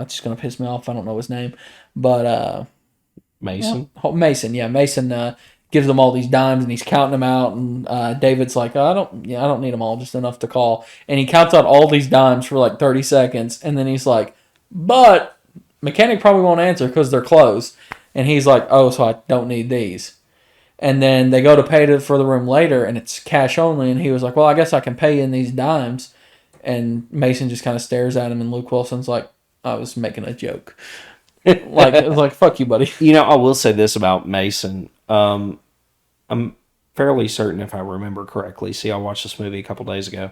just gonna piss me off. I don't know his name, but Mason. Mason, yeah, Mason. Gives them all these dimes and he's counting them out, and David's like, I don't need them all, just enough to call. And he counts out all these dimes for like 30 seconds, and then he's like, but mechanic probably won't answer because they're closed. And he's like, oh, so I don't need these. And then they go to pay for the room later, and it's cash only, and he was like, well, I guess I can pay in these dimes. And Mason just kind of stares at him, and Luke Wilson's like, I was making a joke. like fuck you, buddy. I will say this about Mason. I'm fairly certain, if I remember correctly. See, I watched this movie a couple days ago.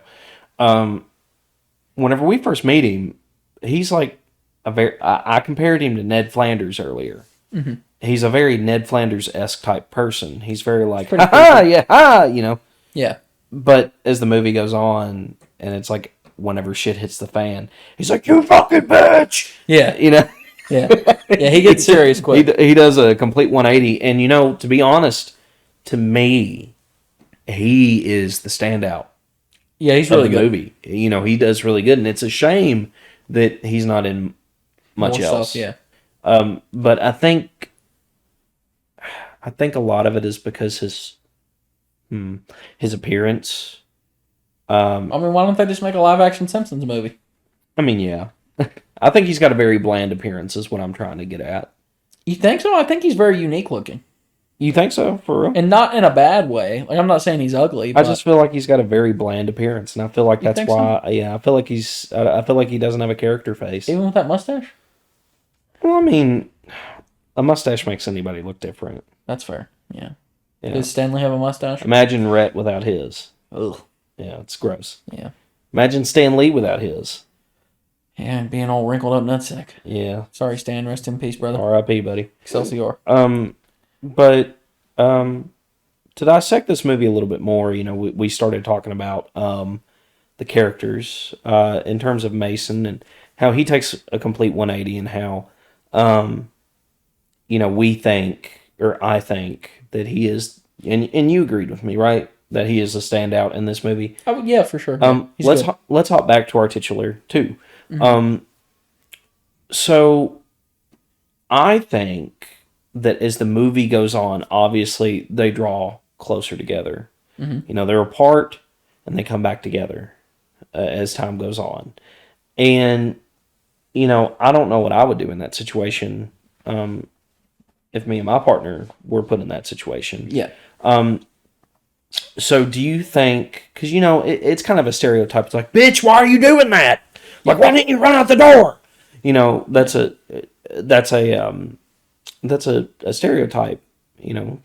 Whenever we first meet him, he's like I compared him to Ned Flanders earlier. Mm-hmm. He's a very Ned Flanders-esque type person. He's very like, yeah. Yeah. But as the movie goes on, and it's like whenever shit hits the fan, he's like, you fucking bitch! Yeah. Yeah. Yeah, he gets serious quick. He does a complete 180. And, to be honest, to me, he is the standout. Yeah, he's really good. Movie. He does really good, and it's a shame that he's not in much more else. Stuff, yeah. But I think a lot of it is because his appearance. Why don't they just make a live action Simpsons movie? Yeah. I think he's got a very bland appearance, is what I'm trying to get at. You think so? I think he's very unique looking. You think so, for real? And not in a bad way. Like, I'm not saying he's ugly. But... I just feel like he's got a very bland appearance, and I feel like that's why. So? Yeah, I feel like he doesn't have a character face, even with that mustache. Well, a mustache makes anybody look different. That's fair. Yeah. Does Stanley have a mustache? Imagine Rhett without his. Ugh. Yeah, it's gross. Yeah. Imagine Stan Lee without his. Yeah, and being all wrinkled up nutsack. Yeah. Sorry, Stan. Rest in peace, brother. R.I.P., buddy. Excelsior. But to dissect this movie a little bit more, we started talking about the characters in terms of Mason and how he takes a complete 180, and how we think, or I think, that he is, and you agreed with me, right? That he is a standout in this movie. Oh, yeah, for sure. Let's hop back to our titular too. Mm-hmm. So I think that as the movie goes on, obviously they draw closer together. Mm-hmm. They're apart and they come back together as time goes on. And I don't know what I would do in that situation if me and my partner were put in that situation. Yeah. So do you think, because it's kind of a stereotype. It's like, bitch, why are you doing that? Like, why didn't you run out the door? That's a stereotype.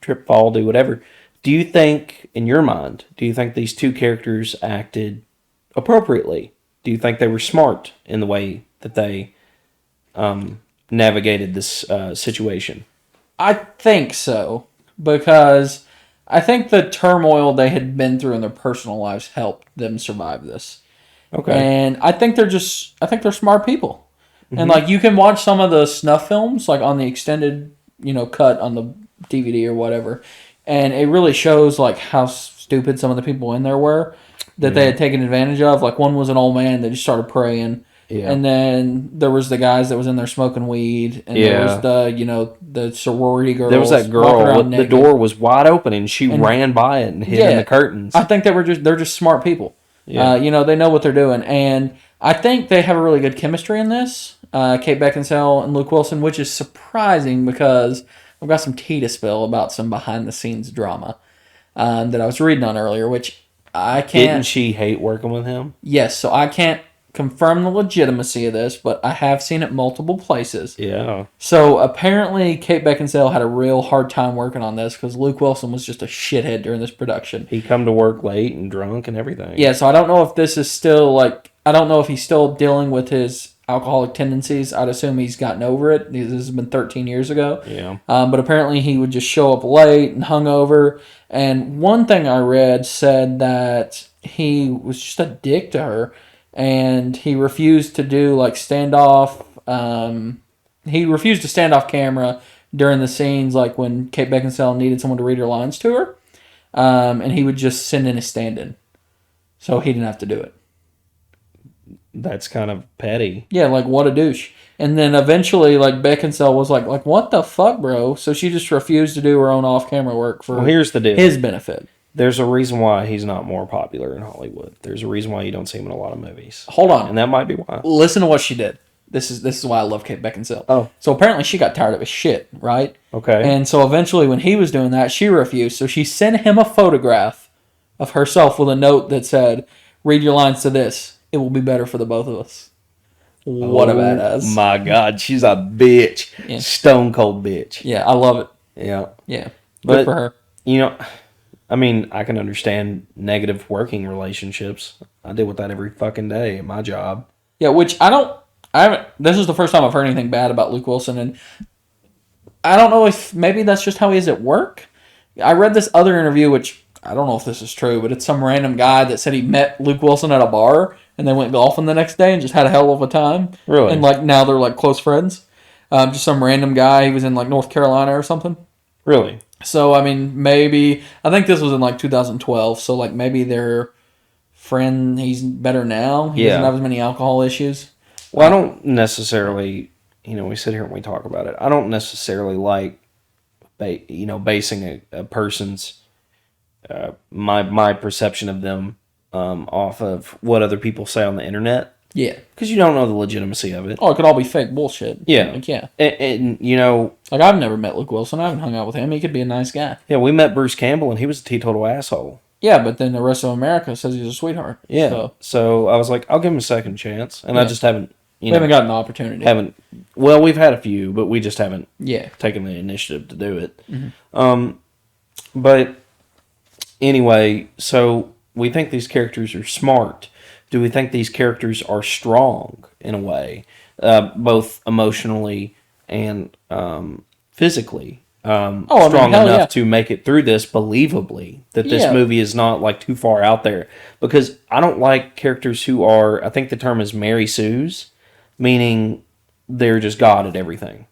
Trip, fall, do whatever. Do you think, in your mind, these two characters acted appropriately? Do you think they were smart in the way that they navigated this situation? I think so, because I think the turmoil they had been through in their personal lives helped them survive this. Okay. And I think they're smart people. Mm-hmm. And like you can watch some of the snuff films like on the extended, cut on the DVD or whatever, and it really shows like how stupid some of the people in there were that they had taken advantage of. Like one was an old man that just started praying. Yeah. And then there was the guys that was in there smoking weed, and there was the sorority girls. There was that girl. The door was wide open, and she ran by it and hid in the curtains. I think they're just smart people. Yeah. They know what they're doing, and I think they have a really good chemistry in this. Kate Beckinsale and Luke Wilson, which is surprising because I've got some tea to spill about some behind the scenes drama that I was reading on earlier, which I can't. Didn't she hate working with him? Yes, so I can't confirm the legitimacy of this, but I have seen it multiple places. Yeah. So apparently Kate Beckinsale had a real hard time working on this because Luke Wilson was just a shithead during this production. He come to work late and drunk and everything. Yeah, so I don't know if this is still I don't know if he's still dealing with his alcoholic tendencies. I'd assume he's gotten over it. This has been 13 years ago. Yeah. But apparently he would just show up late and hungover. And one thing I read said that he was just a dick to her. And he refused to do standoff. He refused to stand off camera during the scenes, like when Kate Beckinsale needed someone to read her lines to her. And he would just send in a stand-in, so he didn't have to do it. That's kind of petty. Yeah, what a douche. And then eventually, Beckinsale was like, what the fuck, bro? So she just refused to do her own off-camera work for here's the deal. His benefit. There's a reason why he's not more popular in Hollywood. There's a reason why you don't see him in a lot of movies. Hold on. And that might be why. Listen to what she did. This is why I love Kate Beckinsale. Oh. So apparently she got tired of his shit, right? Okay. And so eventually when he was doing that, she refused. So she sent him a photograph of herself with a note that said, read your lines to this. It will be better for the both of us. What a badass. Oh my God. She's a bitch. Yeah. Stone cold bitch. Yeah, I love it. Yeah. Yeah. Good for her. I can understand negative working relationships. I deal with that every fucking day at my job. Yeah, which this is the first time I've heard anything bad about Luke Wilson, and I don't know if maybe that's just how he is at work. I read this other interview, which I don't know if this is true, but it's some random guy that said he met Luke Wilson at a bar, and they went golfing the next day and just had a hell of a time. Really? And now they're close friends. Just some random guy. He was in North Carolina or something. Really? So, maybe... I think this was in 2012, so maybe their friend, he's better now. He doesn't have as many alcohol issues. Well, I don't necessarily... we sit here and we talk about it. I don't necessarily like, basing a person's... my perception of them off of what other people say on the internet. Yeah. Because you don't know the legitimacy of it. Oh, it could all be fake bullshit. Yeah. Yeah. And I've never met Luke Wilson. I haven't hung out with him. He could be a nice guy. Yeah, we met Bruce Campbell, and he was a teetotal asshole. Yeah, but then the rest of America says he's a sweetheart. Yeah. So I was like, I'll give him a second chance. And I just haven't... we haven't gotten the opportunity. Well, we've had a few, but we just haven't taken the initiative to do it. Mm-hmm. But anyway, so we think these characters are smart. Do we think these characters are strong in a way, both emotionally and physically? Strong enough to make it through this believably, that this movie is not too far out there. Because I don't like characters who are, I think the term is Mary Sue's, meaning they're just God at everything.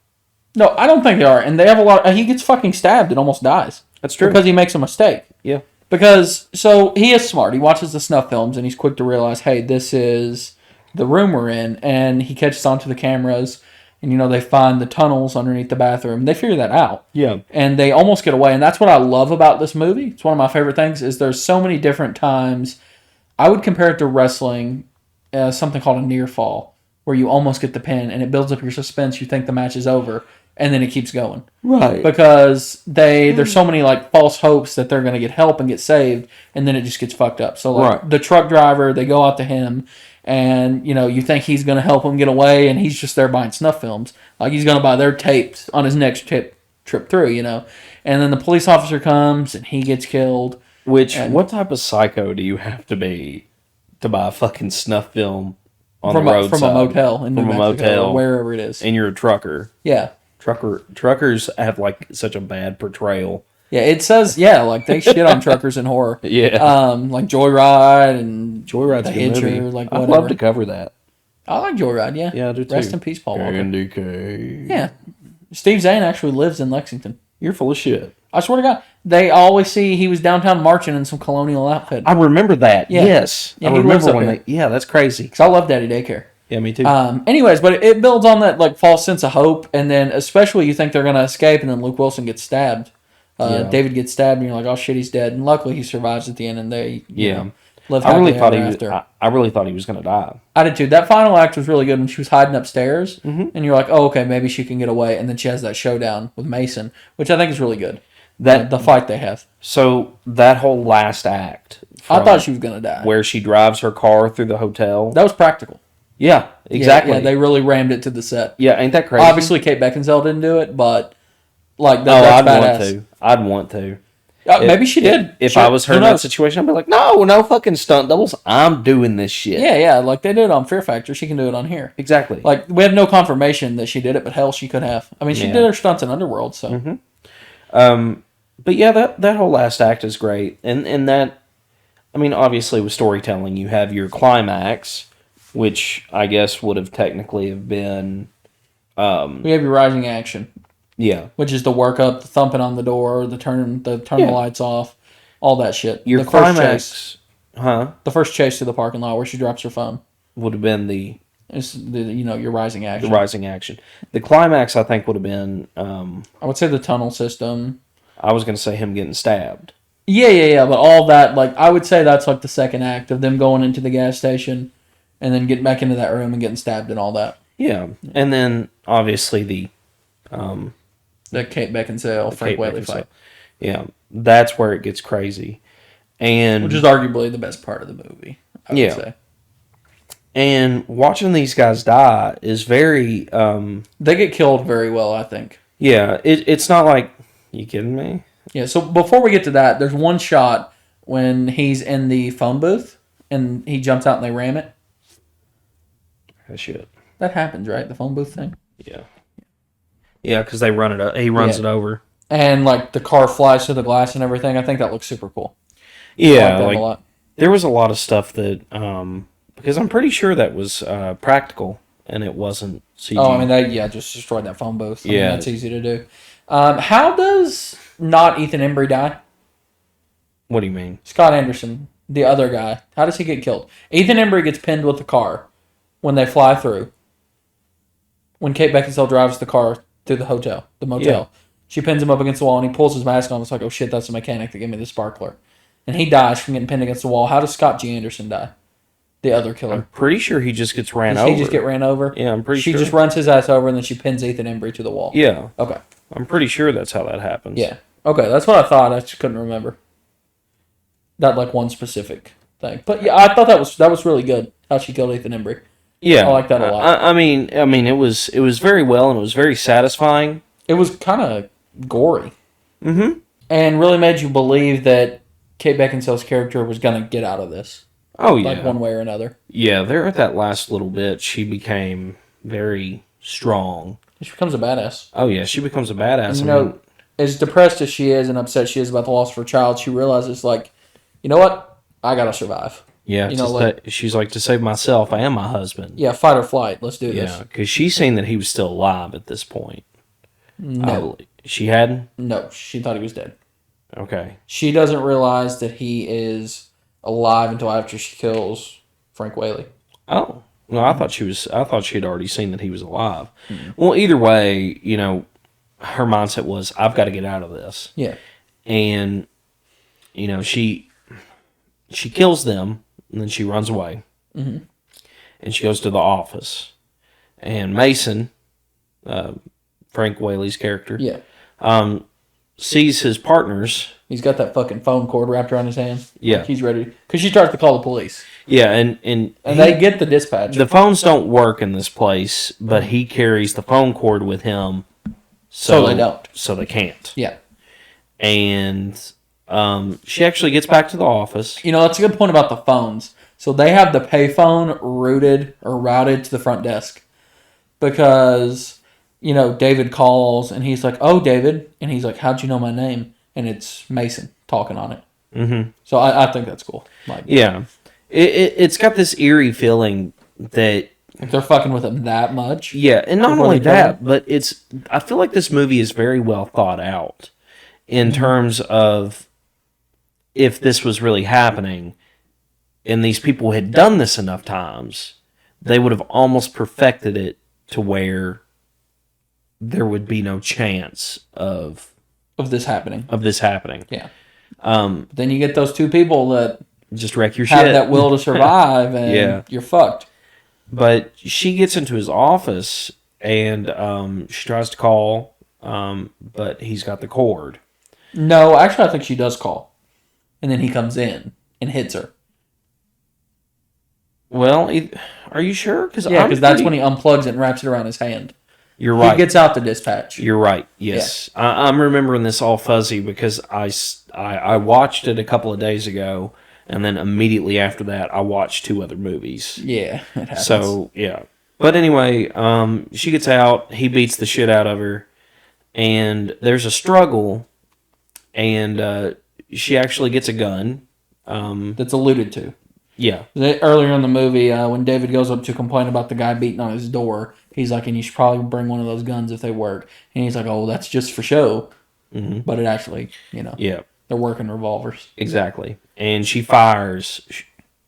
No, I don't think they are. And they have a lot. He gets fucking stabbed and almost dies. That's true. Because he makes a mistake. Yeah. Because, so, he is smart. He watches the snuff films, and he's quick to realize, hey, this is the room we're in. And he catches onto the cameras, and, they find the tunnels underneath the bathroom. They figure that out. Yeah. And they almost get away. And that's what I love about this movie. It's one of my favorite things, is there's so many different times. I would compare it to wrestling, something called a near fall, where you almost get the pin, and it builds up your suspense. You think the match is over. And then it keeps going. Right. Because there's so many false hopes that they're going to get help and get saved, and then it just gets fucked up. So the truck driver, they go out to him, and you think he's going to help him get away, and he's just there buying snuff films. He's going to buy their tapes on his next trip through, And then the police officer comes, and he gets killed. What type of psycho do you have to be to buy a fucking snuff film on the roadside? From a motel in New Mexico, or wherever it is. And you're a trucker. Yeah. Truckers have such a bad portrayal Yeah, it says, like, they shit on truckers in horror. Yeah. Like Joyride and Joyride's a good Hitcher, movie. like, I'd whatever. love to cover that. I like Joyride, yeah. Yeah, I do too. Rest in peace, Paul Walker. Candy cane. Yeah. Steve Zahn actually lives in Lexington. You're full of shit. I swear to God. They always see he was downtown marching in some colonial outfit. I remember that. Yeah. Yes. Yeah, I remember when they... Yeah, that's crazy. Because I love Daddy Daycare. Yeah, me too. Anyways, but it builds on that like false sense of hope, and then especially you think they're going to escape, and then Luke Wilson gets stabbed. David gets stabbed, and you're like, oh shit, he's dead. And luckily he survives at the end, and they live I really thought I really thought he was going to die. I did too. That final act was really good when she was hiding upstairs, and you're like, oh, okay, maybe she can get away. And then she has that showdown with Mason, which I think is really good. The fight they have. So that whole last act, I thought she was going to die. Where she drives her car through the hotel. That was practical. Yeah, exactly. Yeah, they really rammed it to the set. Yeah, ain't that crazy? Obviously, Kate Beckinsale didn't do it, but like that's badass. I'd want to. Maybe she did. If I was her in that situation, I'd be like, no fucking stunt doubles. I'm doing this shit. Yeah, like they did it on Fear Factor. She can do it on here. Exactly. Like, we have no confirmation that she did it, but hell, she could have. I mean, she did her stunts in Underworld, so. But yeah, that whole last act is great. And that, I mean, obviously with storytelling, you have your climax, which I guess would have technically have been... we have your rising action. Yeah. Which is the work up, the thumping on the door, the turn the lights off, all that shit. Your the climax... The first chase to the parking lot where she drops her phone. Would have been your rising action. The rising action. The climax, I think, would have been... I would say the tunnel system. I was going to say him getting stabbed. Yeah, but all that, like, I would say that's like the second act of them going into the gas station and then getting back into that room and getting stabbed and all that. Yeah, and then, obviously, the Kate Beckinsale, Frank Whaley fight. Yeah, that's where it gets crazy. Which is arguably the best part of the movie, I would say. And watching these guys die is very... they get killed very well, I think. Yeah, it's not like... You kidding me? Yeah, so before we get to that, there's one shot when he's in the phone booth and he jumps out and they ram it. That shit. That happens, right? The phone booth thing? Yeah. Yeah, because they run it up. He runs it over. And, like, the car flies through the glass and everything. I think that looks super cool. Yeah, a lot. There was a lot of stuff that... because I'm pretty sure that was practical and it wasn't CG. Oh, I mean, they just destroyed that phone booth. I mean, that's easy to do. How does not Ethan Embry die? What do you mean? Scott Anderson, the other guy. How does he get killed? Ethan Embry gets pinned with the car when they fly through. When Kate Beckinsale drives the car through the motel. Yeah. She pins him up against the wall and he pulls his mask on. It's like, oh shit, that's the mechanic that gave me the sparkler. And he dies from getting pinned against the wall. How does Scott G. Anderson die? The other killer. I'm pretty sure he just gets ran over. He just get ran over? Yeah, I'm pretty sure. She just runs his ass over and then she pins Ethan Embry to the wall. Yeah. Okay. I'm pretty sure that's how that happens. Yeah. Okay, that's what I thought. I just couldn't remember. That, like, one specific thing. But yeah, I thought that was really good, how she killed Ethan Embry. Yeah. I like that a lot. I mean, it was very well and it was very satisfying. It was kind of gory. Mm-hmm. And really made you believe that Kate Beckinsale's character was going to get out of this. Oh, yeah. Like, one way or another. Yeah, there at that last little bit, she became very strong. She becomes a badass. Oh, yeah, she becomes a badass. And, as depressed as she is and upset she is about the loss of her child, she realizes, like, you know what? I got to survive. Yeah, she's like, to save myself and my husband. Yeah, fight or flight. Let's do this. Yeah, because she's seen that he was still alive at this point. No. She hadn't? No, she thought he was dead. Okay. She doesn't realize that he is alive until after she kills Frank Whaley. Oh. Well, I thought she had already seen that he was alive. Mm-hmm. Well, either way, her mindset was, I've got to get out of this. Yeah. And, she kills them, and then she runs away. Mm-hmm. And she goes to the office. And Mason, Frank Whaley's character, sees his partners. He's got that fucking phone cord wrapped around his hand. Yeah. Like he's ready. Because she starts to call the police. Yeah, and they get the dispatch. The phones don't work in this place, but he carries the phone cord with him. So they don't. So they can't. Yeah. And she actually gets back to the office. That's a good point about the phones. So they have the payphone routed to the front desk. Because, David calls and he's like, oh, David. And he's like, how'd you know my name? and it's Mason talking on it. Mm-hmm. So I think that's cool. Like, yeah, it's got this eerie feeling that if they're fucking with him that much. Yeah, and not only that, but I feel like this movie is very well thought out in terms of if this was really happening and these people had done this enough times, they would have almost perfected it to where there would be no chance of this happening. Yeah. Then you get those two people that just wreck your have shit. that will to survive, and you're fucked. But she gets into his office, and she tries to call, but he's got the cord. No, actually, I think she does call. And then he comes in and hits her. Well, are you sure? Because that's when he unplugs it and wraps it around his hand. You're right. He gets out the dispatch. You're right. Yes, yeah. I'm remembering this all fuzzy because I watched it a couple of days ago, and then immediately after that, I watched 2 other movies. Yeah, it happens. So yeah, but anyway, she gets out. He beats the shit out of her, and there's a struggle, and she actually gets a gun. That's alluded to. Yeah. Earlier in the movie, when David goes up to complain about the guy beating on his door, he's like, and you should probably bring one of those guns if they work. And he's like, oh, that's just for show. Mm-hmm. But it actually, yeah, they're working revolvers. Exactly. And she fires,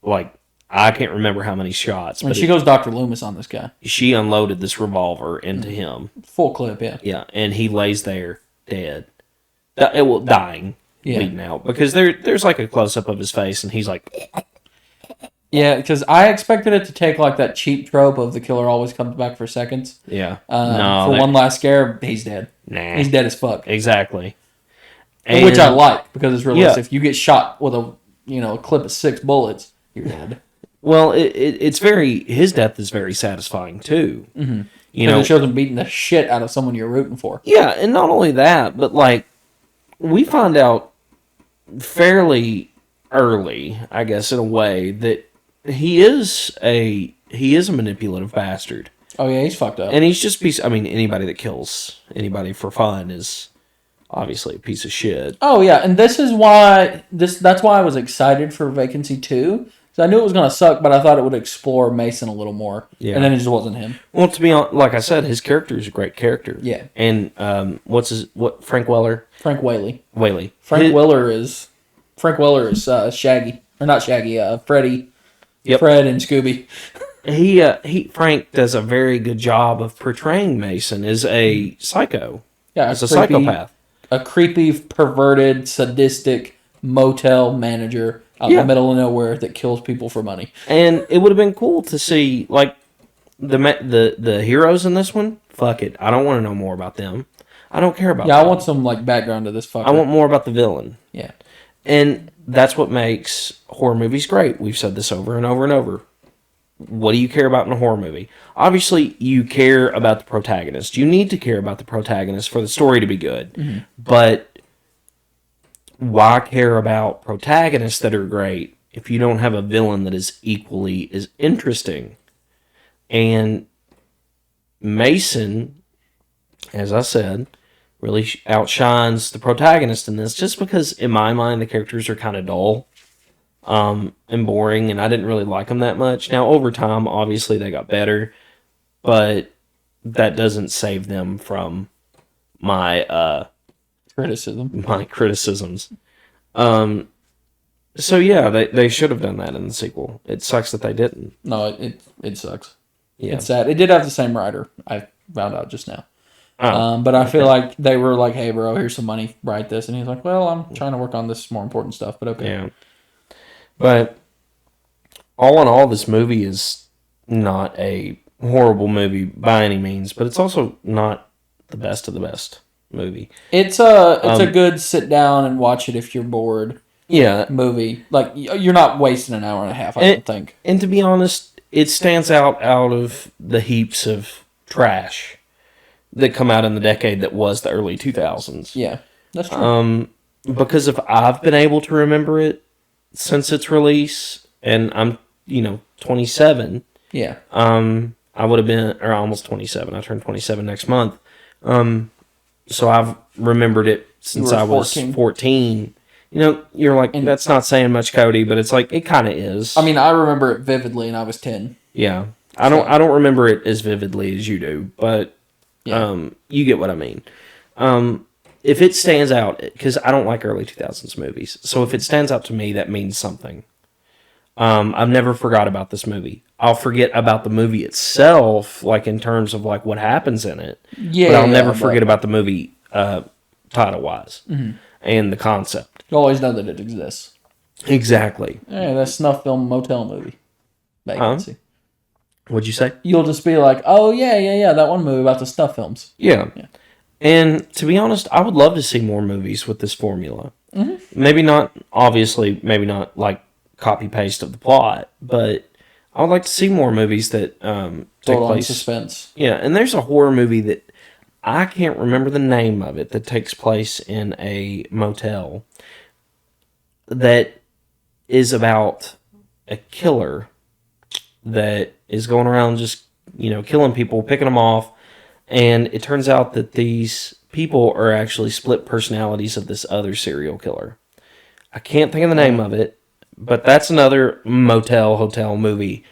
like, I can't remember how many shots. But she goes Dr. Loomis on this guy. She unloaded this revolver into him. Full clip, yeah. Yeah, and he lays there dead. Dying, bleeding out. Because there's like a close-up of his face, and he's like... Yeah, because I expected it to take like that cheap trope of the killer always comes back for seconds. Yeah. One last scare, he's dead. Nah. He's dead as fuck. Exactly. Which I like, because it's realistic. If you get shot with a clip of 6 bullets, you're dead. Well, it's his death is very satisfying too. Mm-hmm. It shows him beating the shit out of someone you're rooting for. Yeah, and not only that, but like we find out fairly early, I guess, in a way, that he is a manipulative bastard. Oh yeah, he's fucked up. And he's just anybody that kills anybody for fun is obviously a piece of shit. Oh yeah, and that's why I was excited for Vacancy 2. So I knew it was going to suck, but I thought it would explore Mason a little more. Yeah. And then it just wasn't him. Well, to be honest, like I said, his character is a great character. Yeah. And Frank Weller? Frank Whaley. Whaley. Frank Weller is Shaggy. Or not Shaggy, Freddy. Yep. Fred and Scooby. Frank does a very good job of portraying Mason as a psycho. Yeah. As a psychopath. A creepy, perverted, sadistic motel manager out in the middle of nowhere that kills people for money. And it would have been cool to see, like, the heroes in this one. Fuck it. I don't want to know more about them. I don't care about them. I want some, like, background to this fucker. I want more about the villain. Yeah. And that's what makes horror movies great. We've said this over and over and over. What do you care about in a horror movie? Obviously, you care about the protagonist. You need to care about the protagonist for the story to be good. Mm-hmm. But why care about protagonists that are great if you don't have a villain that is equally as interesting? And Mason, as I said, really outshines the protagonist in this, just because in my mind the characters are kind of dull and boring, and I didn't really like them that much. Now over time, obviously they got better, but that doesn't save them from my criticisms. So yeah, they should have done that in the sequel. It sucks that they didn't. No, it sucks. Yeah. It's sad. It did have the same writer, I found out just now. But I feel like they were like, hey bro, here's some money, write this. And he's like, well, I'm trying to work on this more important stuff, but okay. Yeah. But all in all, this movie is not a horrible movie by any means, but it's also not the best of the best movie. It's a good sit down and watch it if you're bored. Yeah. Movie. Like, you're not wasting an hour and a half, I don't think. And to be honest, it stands out of the heaps of trash that come out in the decade that was the early 2000s. Yeah, that's true. Because if I've been able to remember it since its release, and I'm, 27. Yeah. I would have been, or almost 27. I turn 27 next month. So I've remembered it since I was 14. You know, you're like, that's not saying much, Cody, but it's like, it kind of is. I mean, I remember it vividly, and I was 10. Yeah. I don't remember it as vividly as you do, but you get what I mean. If it stands out, because I don't like early 2000s movies, so if it stands out to me, that means something. I've never forgot about this movie. I'll forget about the movie itself, like in terms of like what happens in it. Yeah, but I'll never forget about the movie title-wise and the concept. You always know that it exists. Exactly. Yeah, that snuff film motel movie. Vacancy. What'd you say? You'll just be like, oh, yeah, that one movie about the snuff films. Yeah. And to be honest, I would love to see more movies with this formula. Mm-hmm. Maybe not like copy-paste of the plot, but I would like to see more movies that take place. Suspense. Yeah, and there's a horror movie that I can't remember the name of it that takes place in a motel that is about a killer that is going around just, killing people, picking them off, and it turns out that these people are actually split personalities of this other serial killer. I can't think of the name of it, but that's another hotel movie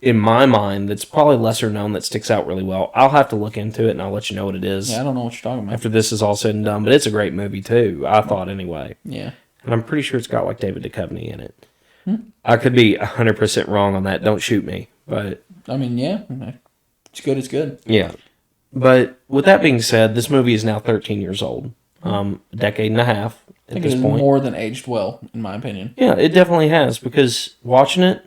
in my mind that's probably lesser known that sticks out really well. I'll have to look into it and I'll let you know what it is. Yeah, I don't know what you're talking about. After this is all said and done, but it's a great movie too, I thought anyway. Yeah. And I'm pretty sure it's got like David Duchovny in it. I could be 100% wrong on that. Don't shoot me. But I mean, yeah. It's good, it's good. Yeah. But with that being said, this movie is now 13 years old. A decade and a half at this point. More than aged well, in my opinion. Yeah, it definitely has, because watching it,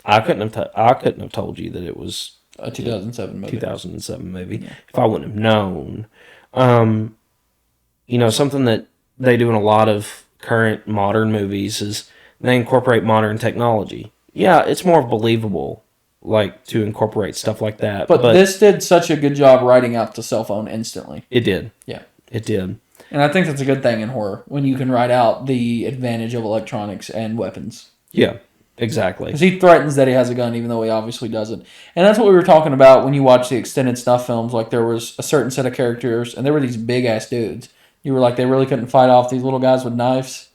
I couldn't have told you that it was a 2007 movie. 2007 movie if I wouldn't have known. Something that they do in a lot of current modern movies is they incorporate modern technology. Yeah, it's more believable, like, to incorporate stuff like that. But this did such a good job writing out the cell phone instantly. It did. Yeah. It did. And I think that's a good thing in horror, when you can write out the advantage of electronics and weapons. Yeah, exactly. Because he threatens that he has a gun, even though he obviously doesn't. And that's what we were talking about when you watch the extended snuff films. Like, there was a certain set of characters, and there were these big-ass dudes. You were like, they really couldn't fight off these little guys with knives.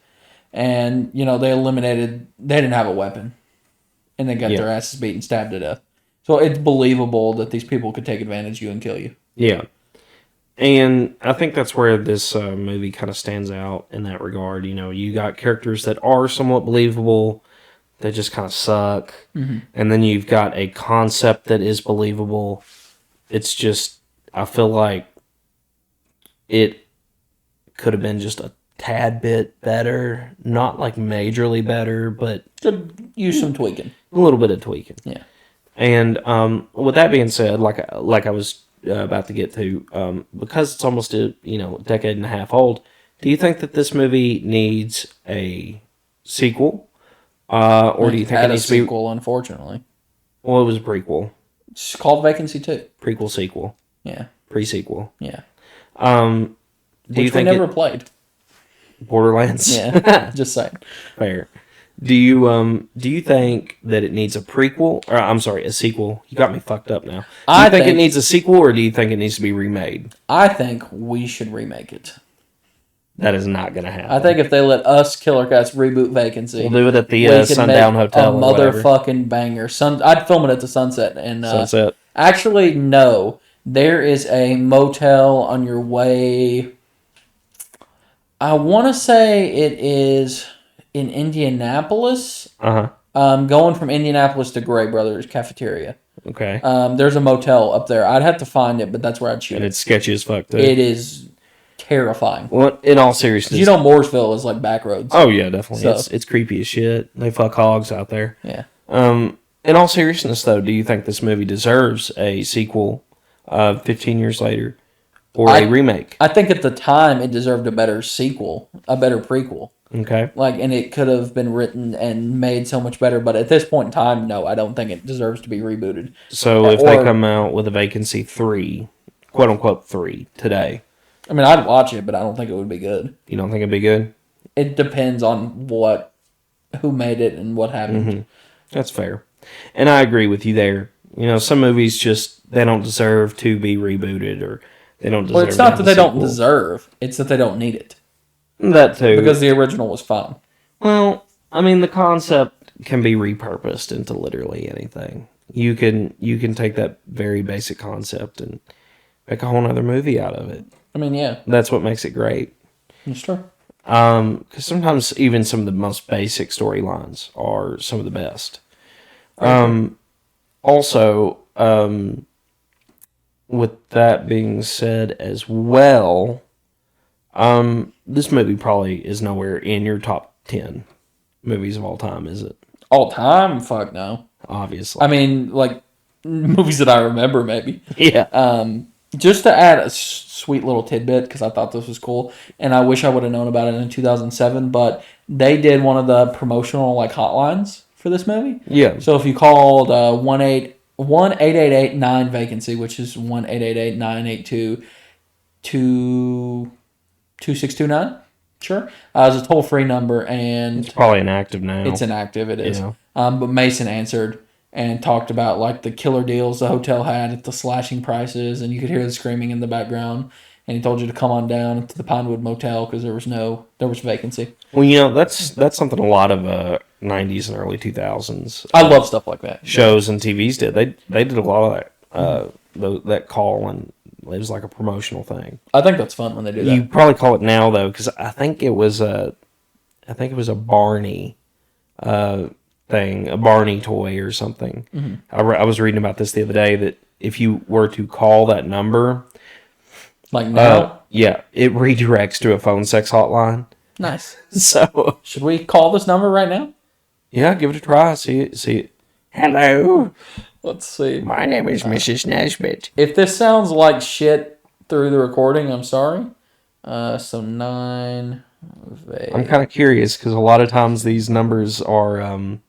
And, they didn't have a weapon. And they got their asses beat and stabbed to death. So it's believable that these people could take advantage of you and kill you. Yeah. And I think that's where this movie kind of stands out in that regard. You got characters that are somewhat believable, that just kind of suck. Mm-hmm. And then you've got a concept that is believable. It's just, I feel like it could have been just a tad bit better. Not like majorly better, but could use some tweaking. A little bit of tweaking. Yeah. And with that being said, like I was about to get to, because it's almost a decade and a half old, do you think that this movie needs a sequel, or do you think it needs a sequel? Unfortunately, well, it was a prequel. It's called Vacancy 2. Prequel, sequel. Yeah. Pre-sequel. Yeah. Do you think we never played? Borderlands. Yeah. Just saying. Fair. Do you think that it needs a prequel? Or I'm sorry, a sequel. You got me fucked up now. Do you think it needs a sequel, or do you think it needs to be remade? I think we should remake it. That is not going to happen. I think if they let us, KillerCast, reboot Vacancy, we'll do it at the Sundown Hotel. A motherfucking banger. I'd film it at the Sunset. And Sunset. Actually, no. There is a motel on your way. I want to say it is in Indianapolis. Going from Indianapolis to Gray Brothers Cafeteria. Okay. There's a motel up there. I'd have to find it, but that's where I'd shoot it. And it's sketchy as fuck, too. It is terrifying. Well, in all seriousness. Mooresville is like back roads. Oh, yeah, definitely. So. It's creepy as shit. They fuck hogs out there. Yeah. In all seriousness, though, do you think this movie deserves a sequel 15 years later? Or a remake? I think at the time it deserved a better sequel, a better prequel. Okay. And it could have been written and made so much better, but at this point in time, no, I don't think it deserves to be rebooted. So if they come out with a Vacancy 3, quote unquote 3, today. I mean, I'd watch it, but I don't think it would be good. You don't think it'd be good? It depends on who made it and what happened. Mm-hmm. That's fair. And I agree with you there. Some movies they don't deserve to be rebooted, or They don't deserve. Well, it's not that they don't deserve; it's that they don't need it. That too, because the original was fun. Well, I mean, the concept can be repurposed into literally anything. You can take that very basic concept and make a whole other movie out of it. I mean, yeah, that's what makes it great. That's true. Because sometimes even some of the most basic storylines are some of the best. Also, with that being said as well, this movie probably is nowhere in your top 10 movies of all time, is it? All time? Fuck no. Obviously. I mean, like, movies that I remember, maybe. Yeah. Just to add a sweet little tidbit, because I thought this was cool, and I wish I would have known about it in 2007, but they did one of the promotional, like, hotlines for this movie. Yeah. So if you called 1-888-9-VACANCY, which is 1-888-982-2629, sure. It's a toll-free number, and... It's probably inactive now. It's inactive, it is. Yeah. But Mason answered and talked about, like, the killer deals the hotel had at the slashing prices, and you could hear the screaming in the background. And he told you to come on down to the Pinewood Motel because there was vacancy. Well, that's something a lot of 90s and early 2000s. I love stuff like that. Shows and TVs did. They did a lot of that. That call, and it was like a promotional thing. I think that's fun when they do that. You probably call it now though, because I think it was a Barney thing, a Barney toy or something. Mm-hmm. I was reading about this the other day, that if you were to call that number, like now, yeah, it redirects to a phone sex hotline. Nice. So should we call this number right now? Yeah, give it a try. See it. Hello. Let's see. My name is Mrs. Nesbitt. If this sounds like shit through the recording, I'm sorry. So 9. I'm kind of curious because a lot of times these numbers will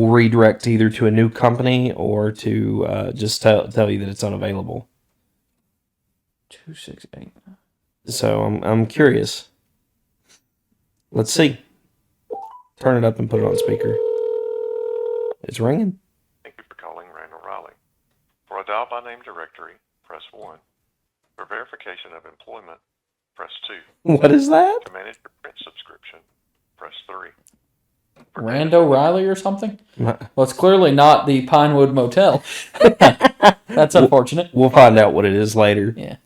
redirect either to a new company or to just tell you that it's unavailable. 268. So I'm curious. Let's see. Turn it up and put it on speaker. It's ringing. Thank you for calling Randall Riley. For a dial by name directory, press 1. For verification of employment, press 2. What is that? To manage your print subscription, press 3. Rando Riley or something? Well, it's clearly not the Pinewood Motel. That's unfortunate. We'll find out what it is later. Yeah.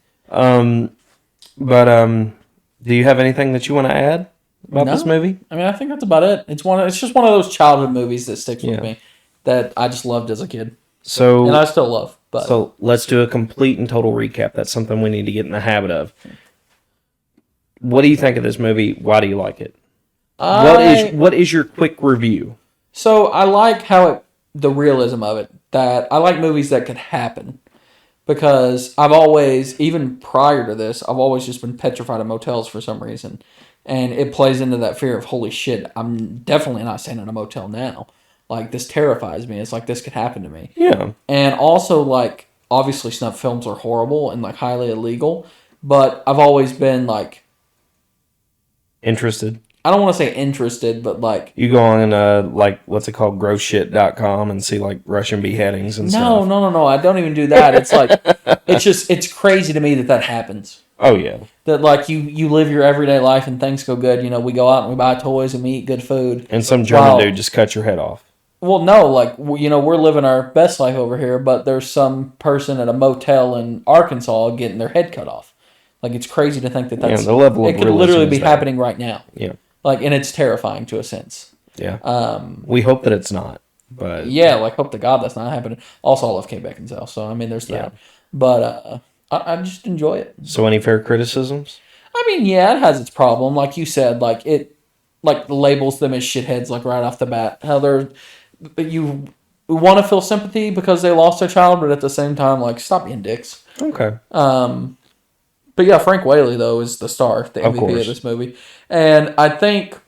But do you have anything that you want to add about this movie? I mean, I think that's about it. It's just one of those childhood movies that sticks with me that I just loved as a kid. So, and I still love. But so let's do a complete and total recap. That's something we need to get in the habit of. What do you think of this movie? Why do you like it? What is your quick review? So I like the realism of it. That I like movies that could happen. Because I've always, even prior to this, I've always just been petrified of motels for some reason. And it plays into that fear of, holy shit, I'm definitely not staying in a motel now. Like, this terrifies me. It's like, this could happen to me. Yeah. And also, like, obviously snuff films are horrible and, like, highly illegal. But I've always been, like... interested. I don't want to say interested, but, like... You go on, like, what's it called, grossshit.com and see, like, Russian beheadings and stuff. No. I don't even do that. It's, like, it's crazy to me that happens. Oh, yeah. That, like, you live your everyday life and things go good. You know, we go out and we buy toys and we eat good food. And some German dude just cut your head off. Well, no, like, you know, we're living our best life over here, but there's some person at a motel in Arkansas getting their head cut off. Like, it's crazy to think that's... the level of it could literally be happening right now. Yeah. Like, and it's terrifying to a sense. Yeah. We hope that it's not, but... Yeah, like, hope to God that's not happening. Also, I love Kate Beckinsale, so, I mean, there's that. But, I just enjoy it. So, any fair criticisms? I mean, yeah, it has its problem. Like you said, like, it labels them as shitheads, like, right off the bat. How you want to feel sympathy because they lost their child, but at the same time, like, stop being dicks. Okay. But yeah, Frank Whaley, though, is the star, the MVP of this movie. And I think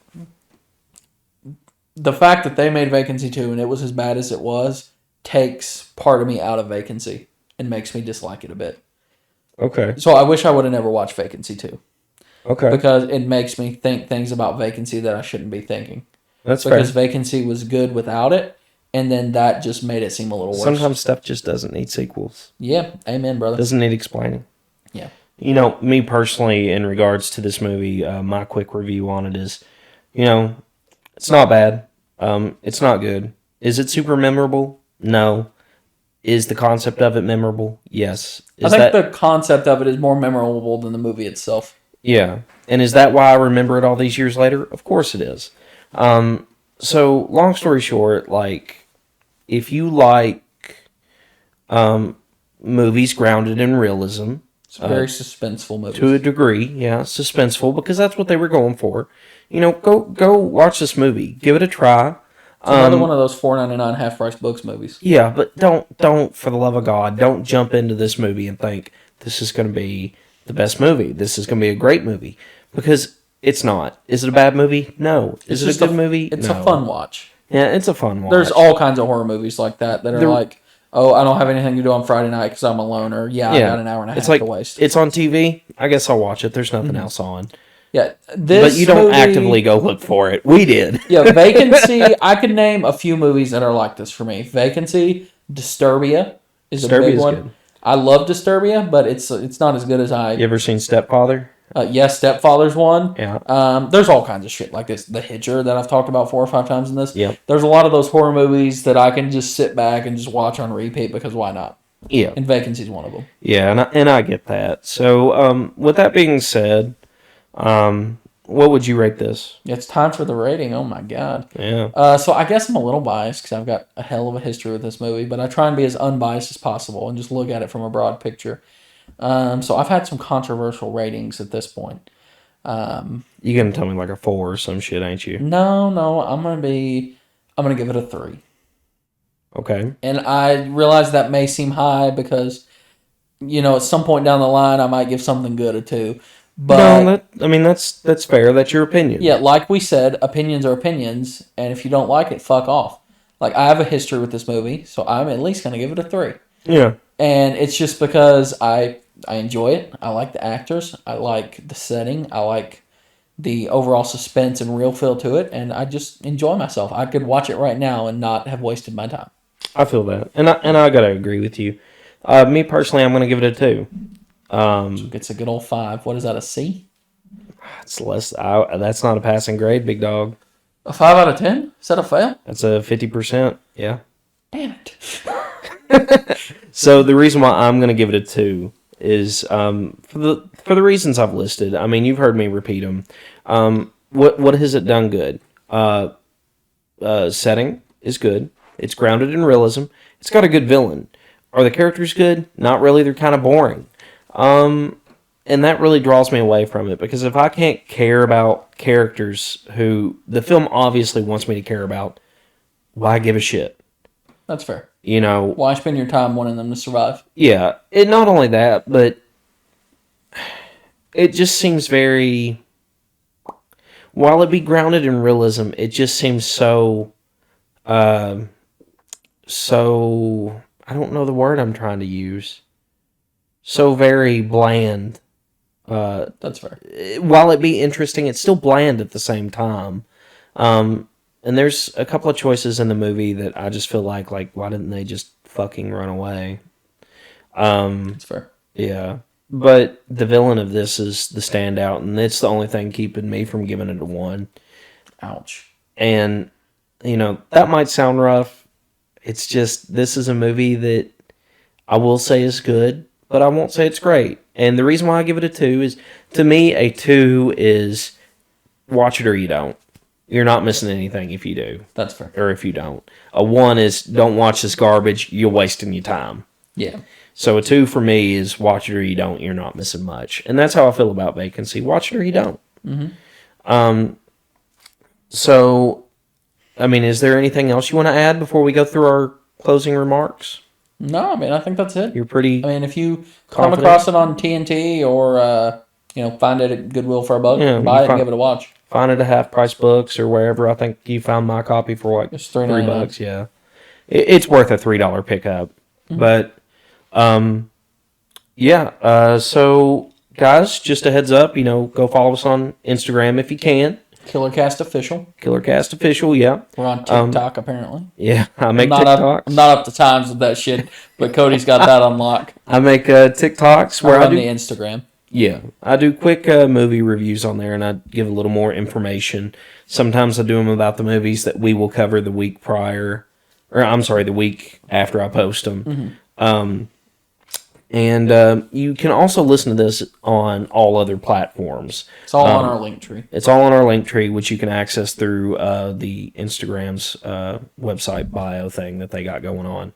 the fact that they made Vacancy 2 and it was as bad as it was takes part of me out of Vacancy and makes me dislike it a bit. Okay. So I wish I would have never watched Vacancy 2. Okay. Because it makes me think things about Vacancy that I shouldn't be thinking. That's because fair. Vacancy was good without it, and then that just made it seem a little worse. Sometimes stuff just doesn't need sequels. Yeah, amen, brother. Doesn't need explaining. Yeah. Me personally, in regards to this movie, my quick review on it is, it's not bad. It's not good. Is it super memorable? No. Is the concept of it memorable? Yes. I think the concept of it is more memorable than the movie itself. Yeah. And is that why I remember it all these years later? Of course it is. So, long story short, if you like movies grounded in realism... It's a very suspenseful movie. To a degree, yeah. Suspenseful, because that's what they were going for. Go watch this movie. Give it a try. It's another one of those $4.99 half-price books movies. Yeah, but don't, for the love of God, don't jump into this movie and think, this is going to be the best movie. This is going to be a great movie. Because it's not. Is it a bad movie? No. Is it a good movie? It's No. a fun watch. Yeah, it's a fun watch. There's all kinds of horror movies like that are like, oh, I don't have anything to do on Friday night because I'm alone, or I got an hour and a half to waste. It's on TV. I guess I'll watch it. There's nothing else on. Yeah, but you don't actively go look for it. We did. Yeah, Vacancy. I could name a few movies that are like this for me. Vacancy, Disturbia is a big one. Good. I love Disturbia, but it's not as good as I. You ever seen Stepfather? Yes, Stepfather's one. Yeah. There's all kinds of shit like this. The Hitcher that I've talked about 4 or 5 times in this. Yep. There's a lot of those horror movies that I can just sit back and just watch on repeat because why not? Yeah. And Vacancy's one of them. Yeah, and I get that. So, with that being said, what would you rate this? It's time for the rating. Oh my god. Yeah. So I guess I'm a little biased because I've got a hell of a history with this movie, but I try and be as unbiased as possible and just look at it from a broad picture. So I've had some controversial ratings at this point. You gonna tell me like a 4 or some shit, ain't you? No. I'm gonna give it a 3. Okay. And I realize that may seem high because, at some point down the line I might give something good a 2. But that's fair. That's your opinion. Yeah, like we said, opinions are opinions, and if you don't like it, fuck off. Like, I have a history with this movie, so I'm at least gonna give it a 3. Yeah. And it's just because I enjoy it. I like the actors. I like the setting. I like the overall suspense and real feel to it, and I just enjoy myself. I could watch it right now and not have wasted my time. I feel that, and I gotta agree with you. Me personally, I'm gonna give it a 2. It's a good old 5. What is that? A C? It's less. That's not a passing grade, big dog. A 5 out of 10? Is that a fail? That's a 50%. Yeah. Damn it. So the reason why I'm gonna give it a 2 is for the reasons I've listed. I mean, you've heard me repeat them. What has it done good? Setting is good. It's grounded in realism. It's got a good villain. Are the characters good? Not really. They're kind of boring. And that really draws me away from it, because if I can't care about characters who the film obviously wants me to care about, why give a shit? That's fair. Why spend your time wanting them to survive? Yeah. Not only that, but it just seems very, while it be grounded in realism, it just seems so, I don't know the word I'm trying to use. So very bland. That's fair. While it be interesting, it's still bland at the same time. And there's a couple of choices in the movie that I just feel like why didn't they just fucking run away? That's fair. Yeah. But the villain of this is the standout, and it's the only thing keeping me from giving it a 1. Ouch. And, that might sound rough. It's just, this is a movie that I will say is good, but I won't say it's great. And the reason why I give it a 2 is, to me, a 2 is watch it or you don't. You're not missing anything if you do. That's fair. Or if you don't. A 1 is, don't watch this garbage, you're wasting your time. Yeah. So a 2 for me is watch it or you don't, you're not missing much. And that's how I feel about Vacancy. Watch it or you don't. Mm-hmm. So, is there anything else you want to add before we go through our closing remarks? No, I think that's it. You're pretty if you come across it on TNT or, find it at Goodwill for a buck, buy it and give it a watch. Find it at Half Price Books or wherever. I think you found my copy for it's $3. Yeah. It's worth a $3 pickup. Mm-hmm. But, so, guys, just a heads up, go follow us on Instagram if you can. KillerCast Official. KillerCast Official, yeah. We're on TikTok, apparently. Yeah, I make TikToks. I'm not up to times with that shit, but Cody's got that on lock. I make TikToks where I do the Instagram. Yeah, I do quick movie reviews on there, and I give a little more information. Sometimes I do them about the movies that we will cover the week prior, or I'm sorry, the week after I post them. Mm-hmm. And you can also listen to this on all other platforms. It's all on our link tree. It's all on our link tree, which you can access through the Instagram's website bio thing that they got going on.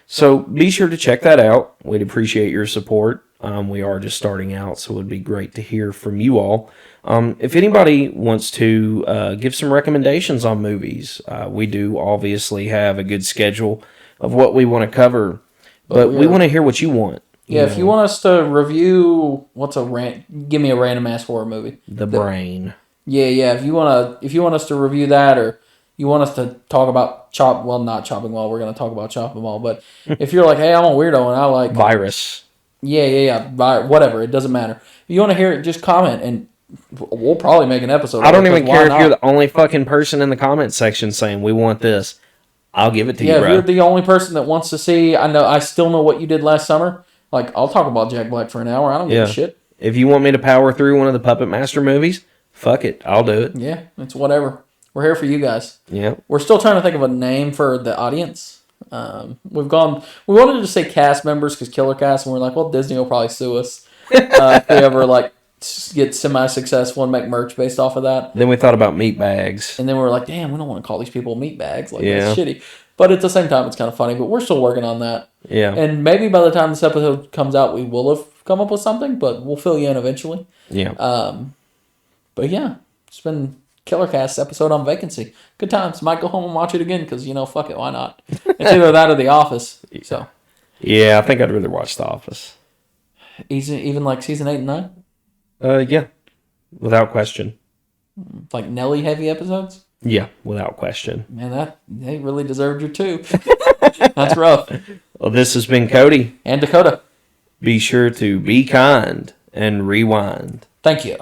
So be sure to check that out. We'd appreciate your support. We are just starting out, so it would be great to hear from you all. If anybody wants to give some recommendations on movies, we do obviously have a good schedule of what we want to cover, but we want to hear what you want. Yeah, if you want us to review, give me a random ass horror movie. The Brain. Yeah. If you want us to review that, or you want us to talk about not Chopping Mall, we're going to talk about Chopping Mall. But if you're like, hey, I'm a weirdo and I like Virus. Yeah. Whatever, it doesn't matter. If you want to hear it, just comment and we'll probably make an episode. I don't even care if you're the only fucking person in the comment section saying we want this. I'll give it to you, bro. Yeah, if you're the only person that wants to see, I still know what you did last summer. Like, I'll talk about Jack Black for an hour. I don't give a shit. If you want me to power through one of the Puppet Master movies, fuck it. I'll do it. Yeah, it's whatever. We're here for you guys. Yeah. We're still trying to think of a name for the audience. We wanted to say cast members because KillerCast, and we're like, well, Disney will probably sue us if we ever, like, get semi-successful and make merch based off of that. Then we thought about meat bags. And then we were like, damn, we don't want to call these people meat bags. Like, that's shitty. But at the same time, it's kind of funny. But we're still working on that. Yeah. And maybe by the time this episode comes out, we will have come up with something, but we'll fill you in eventually. Yeah. But yeah, it's been KillerCast episode on Vacancy. Good times. Might go home and watch it again because, fuck it, why not? It's either that or The Office. So. Yeah, I think I'd rather watch The Office. Even like season 8 and 9? Yeah. Without question. Like Nelly heavy episodes? Yeah, without question. Man, they really deserved your 2. That's rough. Well, this has been Cody. And Dakota. Be sure to be kind and rewind. Thank you.